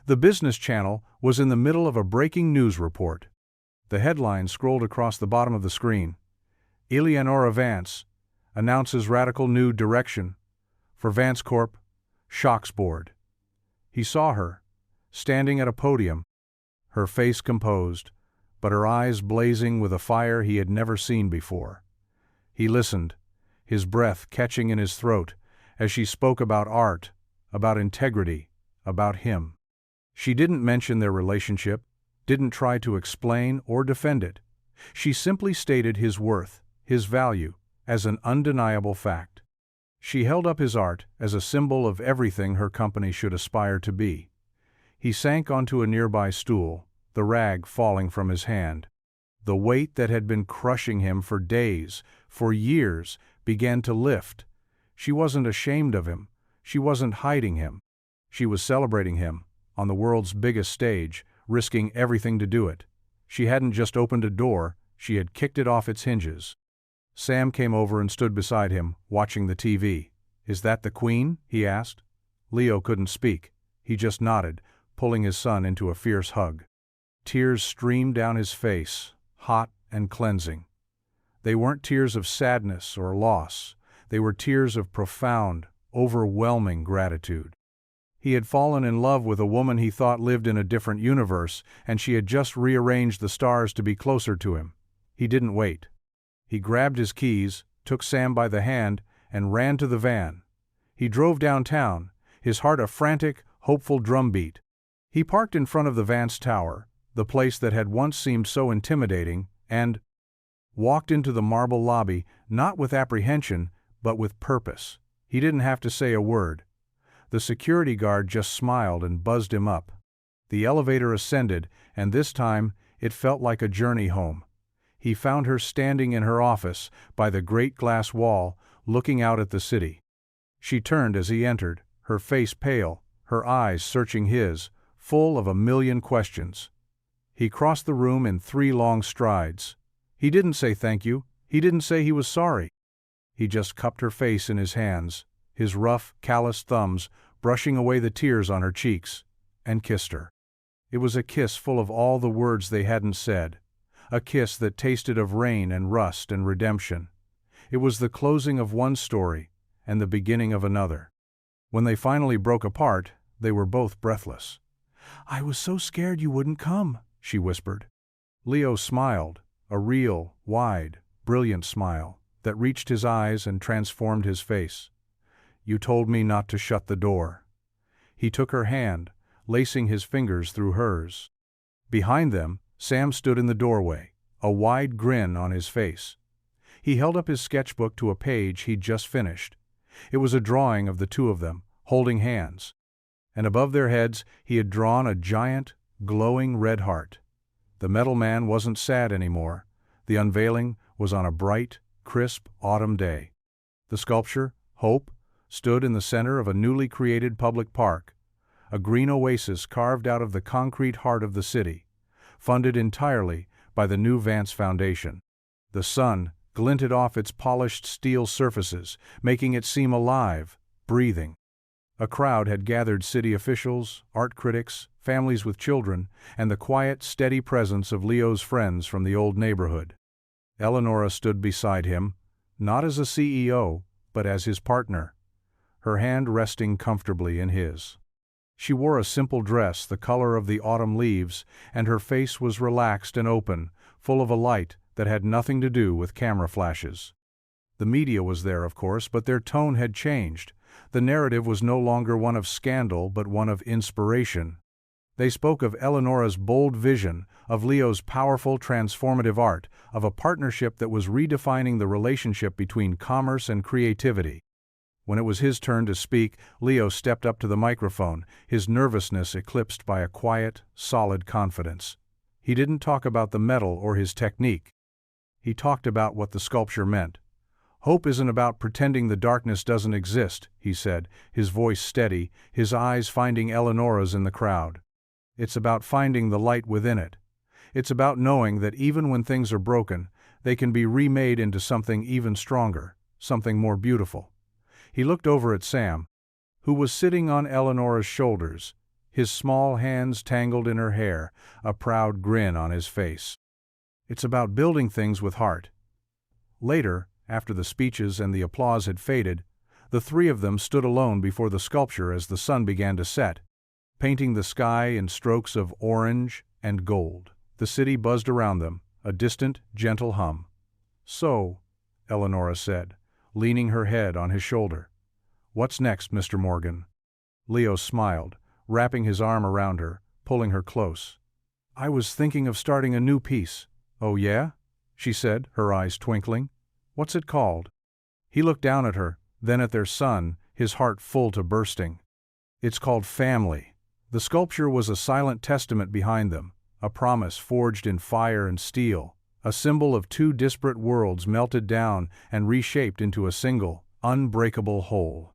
The business channel was in the middle of a breaking news report. The headline scrolled across the bottom of the screen. "Eleanor Vance announces radical new direction for Vance Corp. Shocks Board." He saw her, standing at a podium, her face composed, but her eyes blazing with a fire he had never seen before. He listened, his breath catching in his throat, as she spoke about art, about integrity, about him. She didn't mention their relationship, didn't try to explain or defend it. She simply stated his worth, his value, as an undeniable fact. She held up his art as a symbol of everything her company should aspire to be. He sank onto a nearby stool, the rag falling from his hand. The weight that had been crushing him for days, for years, began to lift. She wasn't ashamed of him. She wasn't hiding him. She was celebrating him, on the world's biggest stage, risking everything to do it. She hadn't just opened a door, she had kicked it off its hinges. Sam came over and stood beside him, watching the TV. "Is that the Queen?" he asked. Leo couldn't speak. He just nodded, pulling his son into a fierce hug. Tears streamed down his face, hot and cleansing. They weren't tears of sadness or loss. They were tears of profound, overwhelming gratitude. He had fallen in love with a woman he thought lived in a different universe, and she had just rearranged the stars to be closer to him. He didn't wait. He grabbed his keys, took Sam by the hand, and ran to the van. He drove downtown, his heart a frantic, hopeful drumbeat. He parked in front of the Vance Tower, the place that had once seemed so intimidating, and walked into the marble lobby, not with apprehension, but with purpose. He didn't have to say a word. The security guard just smiled and buzzed him up. The elevator ascended, and this time it felt like a journey home. He found her standing in her office, by the great glass wall, looking out at the city. She turned as he entered, her face pale, her eyes searching his, full of a million questions. He crossed the room in 3 long strides. He didn't say thank you, he didn't say he was sorry. He just cupped her face in his hands, his rough, calloused thumbs brushing away the tears on her cheeks, and kissed her. It was a kiss full of all the words they hadn't said, a kiss that tasted of rain and rust and redemption. It was the closing of one story and the beginning of another. When they finally broke apart, they were both breathless. "I was so scared you wouldn't come," she whispered. Leo smiled, a real, wide, brilliant smile that reached his eyes and transformed his face. "You told me not to shut the door." He took her hand, lacing his fingers through hers. Behind them, Sam stood in the doorway, a wide grin on his face. He held up his sketchbook to a page he'd just finished. It was a drawing of the two of them, holding hands. And above their heads he had drawn a giant, glowing red heart. The metal man wasn't sad anymore. The unveiling was on a bright, crisp autumn day. The sculpture, Hope, stood in the center of a newly created public park, a green oasis carved out of the concrete heart of the city, funded entirely by the new Vance Foundation. The sun glinted off its polished steel surfaces, making it seem alive, breathing. A crowd had gathered: city officials, art critics, families with children, and the quiet, steady presence of Leo's friends from the old neighborhood. Eleanor stood beside him, not as a CEO, but as his partner, her hand resting comfortably in his. She wore a simple dress the color of the autumn leaves, and her face was relaxed and open, full of a light that had nothing to do with camera flashes. The media was there, of course, but their tone had changed. The narrative was no longer one of scandal, but one of inspiration. They spoke of Eleanor's bold vision, of Leo's powerful, transformative art, of a partnership that was redefining the relationship between commerce and creativity. When it was his turn to speak, Leo stepped up to the microphone, his nervousness eclipsed by a quiet, solid confidence. He didn't talk about the metal or his technique. He talked about what the sculpture meant. "Hope isn't about pretending the darkness doesn't exist," he said, his voice steady, his eyes finding Eleanor's in the crowd. "It's about finding the light within it. It's about knowing that even when things are broken, they can be remade into something even stronger, something more beautiful." He looked over at Sam, who was sitting on Eleanor's shoulders, his small hands tangled in her hair, a proud grin on his face. "It's about building things with heart." Later, after the speeches and the applause had faded, the three of them stood alone before the sculpture as the sun began to set, painting the sky in strokes of orange and gold. The city buzzed around them, a distant, gentle hum. "So," Eleanor said, leaning her head on his shoulder, "what's next, Mr. Morgan?" Leo smiled, wrapping his arm around her, pulling her close. "I was thinking of starting a new piece." "Oh yeah?" she said, her eyes twinkling. "What's it called?" He looked down at her, then at their son, his heart full to bursting. "It's called Family." The sculpture was a silent testament behind them, a promise forged in fire and steel, a symbol of two disparate worlds melted down and reshaped into a single, unbreakable whole.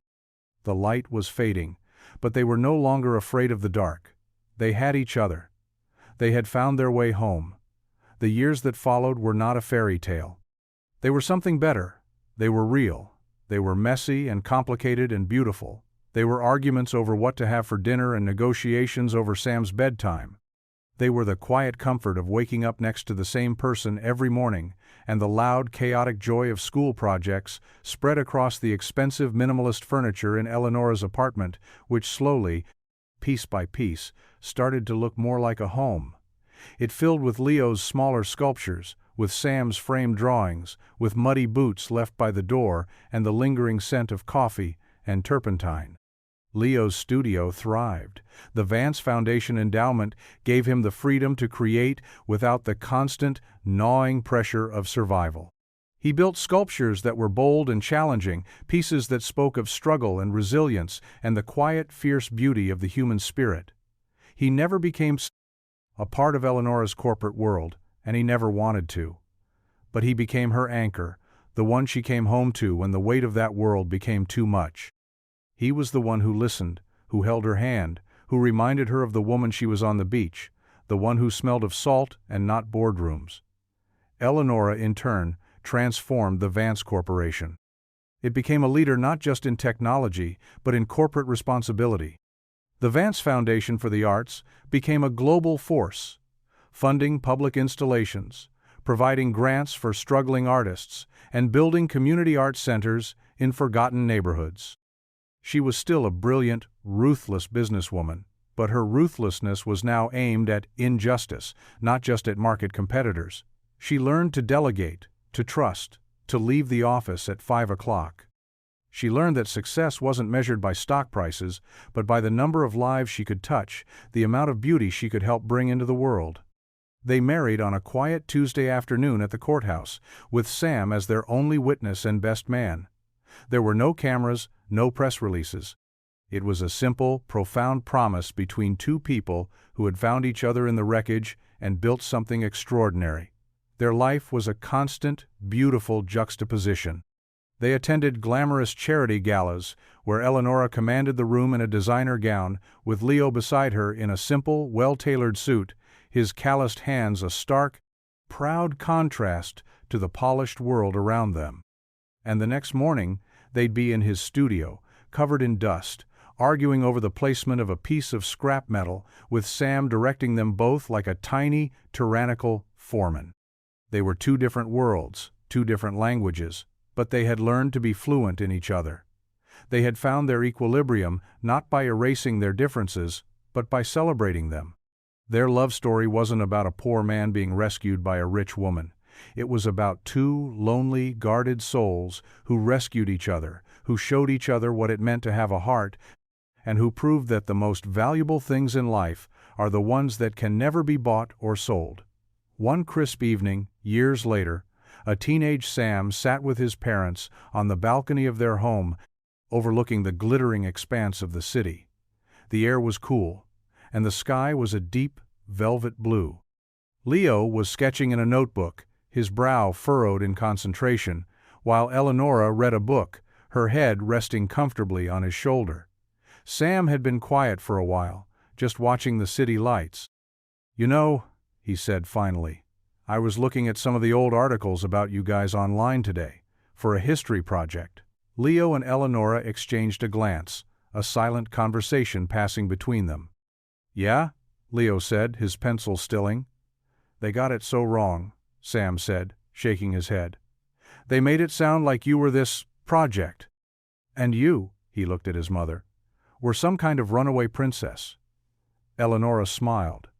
The light was fading, but they were no longer afraid of the dark. They had each other. They had found their way home. The years that followed were not a fairy tale. They were something better. They were real. They were messy and complicated and beautiful. They were arguments over what to have for dinner and negotiations over Sam's bedtime. They were the quiet comfort of waking up next to the same person every morning, and the loud, chaotic joy of school projects spread across the expensive minimalist furniture in Eleanor's apartment, which slowly, piece by piece, started to look more like a home. It filled with Leo's smaller sculptures, with Sam's framed drawings, with muddy boots left by the door, and the lingering scent of coffee and turpentine. Leo's studio thrived. The Vance Foundation endowment gave him the freedom to create without the constant, gnawing pressure of survival. He built sculptures that were bold and challenging, pieces that spoke of struggle and resilience and the quiet, fierce beauty of the human spirit. He never became a part of Eleanor's corporate world, and he never wanted to. But he became her anchor, the one she came home to when the weight of that world became too much. He was the one who listened, who held her hand, who reminded her of the woman she was on the beach, the one who smelled of salt and not boardrooms. Eleanor, in turn, transformed the Vance Corporation. It became a leader not just in technology, but in corporate responsibility. The Vance Foundation for the Arts became a global force, funding public installations, providing grants for struggling artists, and building community art centers in forgotten neighborhoods. She was still a brilliant, ruthless businesswoman, but her ruthlessness was now aimed at injustice, not just at market competitors. She learned to delegate, to trust, to leave the office at 5 o'clock. She learned that success wasn't measured by stock prices, but by the number of lives she could touch, the amount of beauty she could help bring into the world. They married on a quiet Tuesday afternoon at the courthouse, with Sam as their only witness and best man. There were no cameras, no press releases. It was a simple, profound promise between two people who had found each other in the wreckage and built something extraordinary. Their life was a constant, beautiful juxtaposition. They attended glamorous charity galas, where Eleanor commanded the room in a designer gown, with Leo beside her in a simple, well-tailored suit, his calloused hands a stark, proud contrast to the polished world around them. And the next morning, they'd be in his studio, covered in dust, arguing over the placement of a piece of scrap metal, with Sam directing them both like a tiny, tyrannical foreman. They were two different worlds, two different languages, but they had learned to be fluent in each other. They had found their equilibrium not by erasing their differences, but by celebrating them. Their love story wasn't about a poor man being rescued by a rich woman. It was about two lonely, guarded souls who rescued each other, who showed each other what it meant to have a heart, and who proved that the most valuable things in life are the ones that can never be bought or sold. One crisp evening, years later, a teenage Sam sat with his parents on the balcony of their home, overlooking the glittering expanse of the city. The air was cool, and the sky was a deep, velvet blue. Leo was sketching in a notebook, his brow furrowed in concentration, while Eleanor read a book, her head resting comfortably on his shoulder. Sam had been quiet for a while, just watching the city lights. "You know," he said finally, "I was looking at some of the old articles about you guys online today, for a history project." Leo and Eleanor exchanged a glance, a silent conversation passing between them. "Yeah?" Leo said, his pencil stilling. "They got it so wrong," Sam said, shaking his head. "They made it sound like you were this project. And you," he looked at his mother, "were some kind of runaway princess." Eleanor smiled,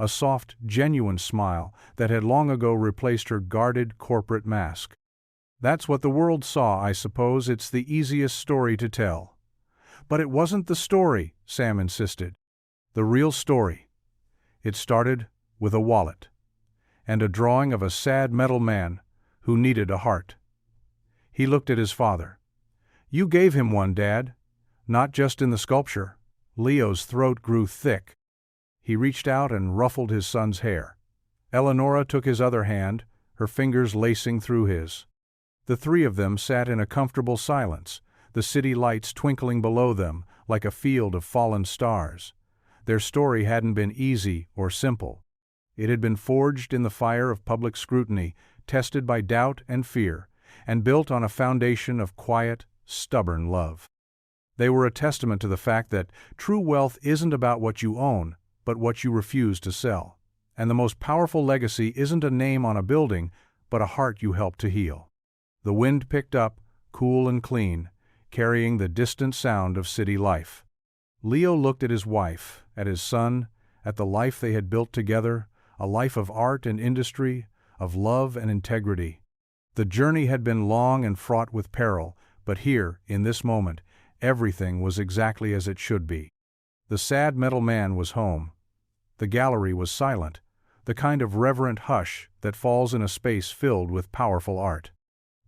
a soft, genuine smile that had long ago replaced her guarded corporate mask. "That's what the world saw, I suppose. It's the easiest story to tell." "But it wasn't the story," Sam insisted. "The real story. It started with a wallet, and a drawing of a sad metal man who needed a heart." He looked at his father. "You gave him one, Dad. Not just in the sculpture." Leo's throat grew thick. He reached out and ruffled his son's hair. Eleanor took his other hand, her fingers lacing through his. The three of them sat in a comfortable silence, the city lights twinkling below them like a field of fallen stars. Their story hadn't been easy or simple. It had been forged in the fire of public scrutiny, tested by doubt and fear, and built on a foundation of quiet, stubborn love. They were a testament to the fact that true wealth isn't about what you own, but what you refuse to sell. And the most powerful legacy isn't a name on a building, but a heart you help to heal. The wind picked up, cool and clean, carrying the distant sound of city life. Leo looked at his wife, at his son, at the life they had built together, a life of art and industry, of love and integrity. The journey had been long and fraught with peril, but here, in this moment, everything was exactly as it should be. The sad metal man was home. The gallery was silent, the kind of reverent hush that falls in a space filled with powerful art.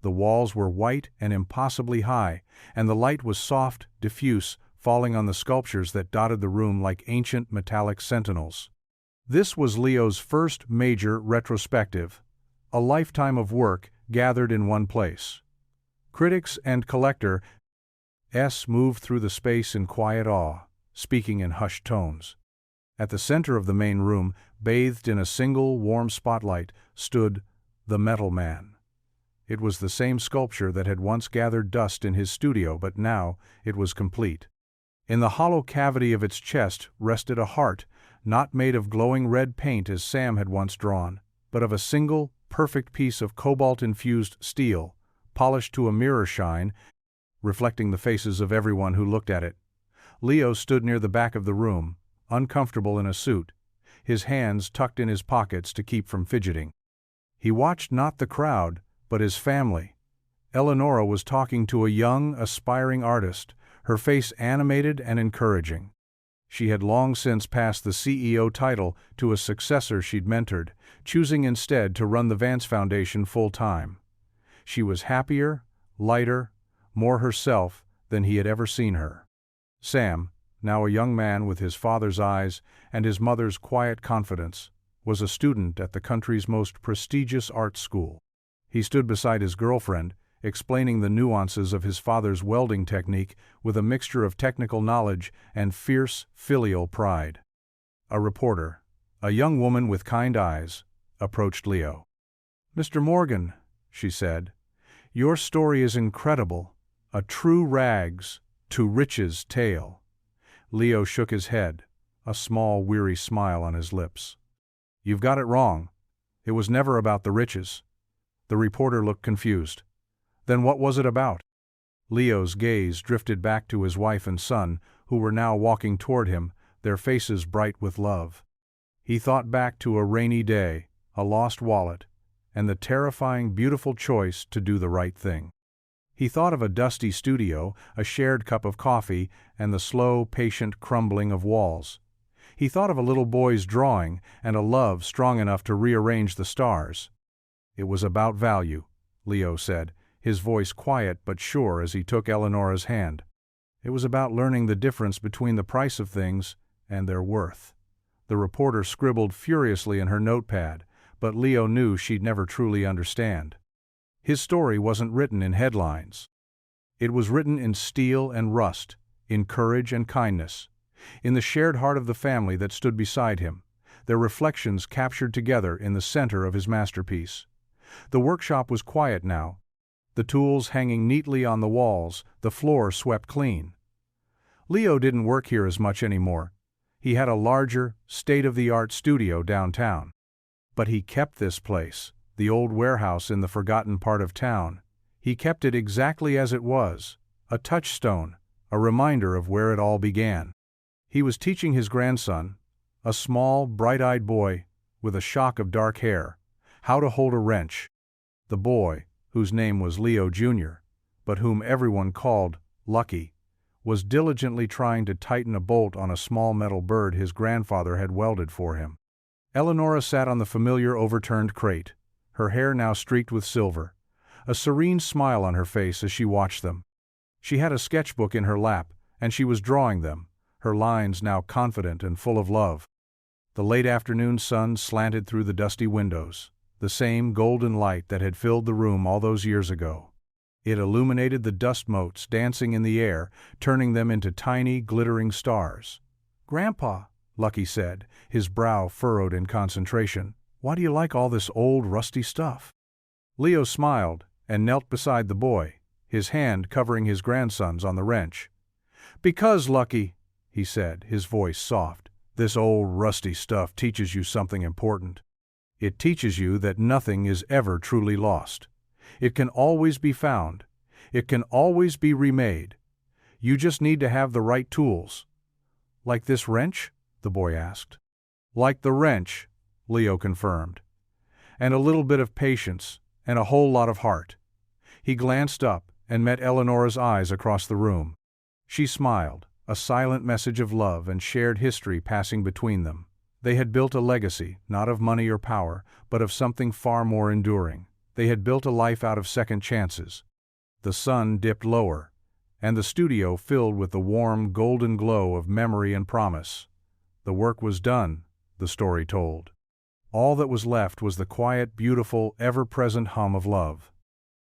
The walls were white and impossibly high, and the light was soft, diffuse, falling on the sculptures that dotted the room like ancient metallic sentinels. This was Leo's first major retrospective, a lifetime of work gathered in one place. Critics and collectors moved through the space in quiet awe, speaking in hushed tones. At the center of the main room, bathed in a single warm spotlight, stood the Metal Man. It was the same sculpture that had once gathered dust in his studio, but now it was complete. In the hollow cavity of its chest rested a heart, not made of glowing red paint as Sam had once drawn, but of a single, perfect piece of cobalt-infused steel, polished to a mirror shine, reflecting the faces of everyone who looked at it. Leo stood near the back of the room, uncomfortable in a suit, his hands tucked in his pockets to keep from fidgeting. He watched not the crowd, but his family. Eleanor was talking to a young, aspiring artist, her face animated and encouraging. She had long since passed the CEO title to a successor she'd mentored, choosing instead to run the Vance Foundation full-time. She was happier, lighter, more herself than he had ever seen her. Sam, now a young man with his father's eyes and his mother's quiet confidence, was a student at the country's most prestigious art school. He stood beside his girlfriend, explaining the nuances of his father's welding technique with a mixture of technical knowledge and fierce, filial pride. A reporter, a young woman with kind eyes, approached Leo. "Mr. Morgan," she said, "your story is incredible, a true rags to riches tale." Leo shook his head, a small, weary smile on his lips. "You've got it wrong. It was never about the riches." The reporter looked confused. Then what was it about? Leo's gaze drifted back to his wife and son, who were now walking toward him, their faces bright with love. He thought back to a rainy day, a lost wallet, and the terrifying, beautiful choice to do the right thing. He thought of a dusty studio, a shared cup of coffee, and the slow, patient crumbling of walls. He thought of a little boy's drawing and a love strong enough to rearrange the stars. "It was about value," Leo said, his voice quiet but sure as he took Eleanor's hand. "It was about learning the difference between the price of things and their worth." The reporter scribbled furiously in her notepad, but Leo knew she'd never truly understand. His story wasn't written in headlines. It was written in steel and rust, in courage and kindness, in the shared heart of the family that stood beside him, their reflections captured together in the center of his masterpiece. The workshop was quiet now, the tools hanging neatly on the walls, the floor swept clean. Leo didn't work here as much anymore. He had a larger, state-of-the-art studio downtown. But he kept this place, the old warehouse in the forgotten part of town. He kept it exactly as it was, a touchstone, a reminder of where it all began. He was teaching his grandson, a small, bright-eyed boy with a shock of dark hair, how to hold a wrench. The boy, whose name was Leo Jr., but whom everyone called Lucky, was diligently trying to tighten a bolt on a small metal bird his grandfather had welded for him. Eleanor sat on the familiar overturned crate, her hair now streaked with silver, a serene smile on her face as she watched them. She had a sketchbook in her lap, and she was drawing them, her lines now confident and full of love. The late afternoon sun slanted through the dusty windows, the same golden light that had filled the room all those years ago. It illuminated the dust motes dancing in the air, turning them into tiny, glittering stars. "Grandpa," Lucky said, his brow furrowed in concentration, "why do you like all this old, rusty stuff?" Leo smiled and knelt beside the boy, his hand covering his grandson's on the wrench. "Because, Lucky," he said, his voice soft, "this old, rusty stuff teaches you something important. It teaches you that nothing is ever truly lost. It can always be found. It can always be remade. You just need to have the right tools." "Like this wrench?" the boy asked. "Like the wrench," Leo confirmed. "And a little bit of patience, and a whole lot of heart." He glanced up and met Eleanor's eyes across the room. She smiled, a silent message of love and shared history passing between them. They had built a legacy, not of money or power, but of something far more enduring. They had built a life out of second chances. The sun dipped lower, and the studio filled with the warm, golden glow of memory and promise. The work was done, the story told. All that was left was the quiet, beautiful, ever-present hum of love.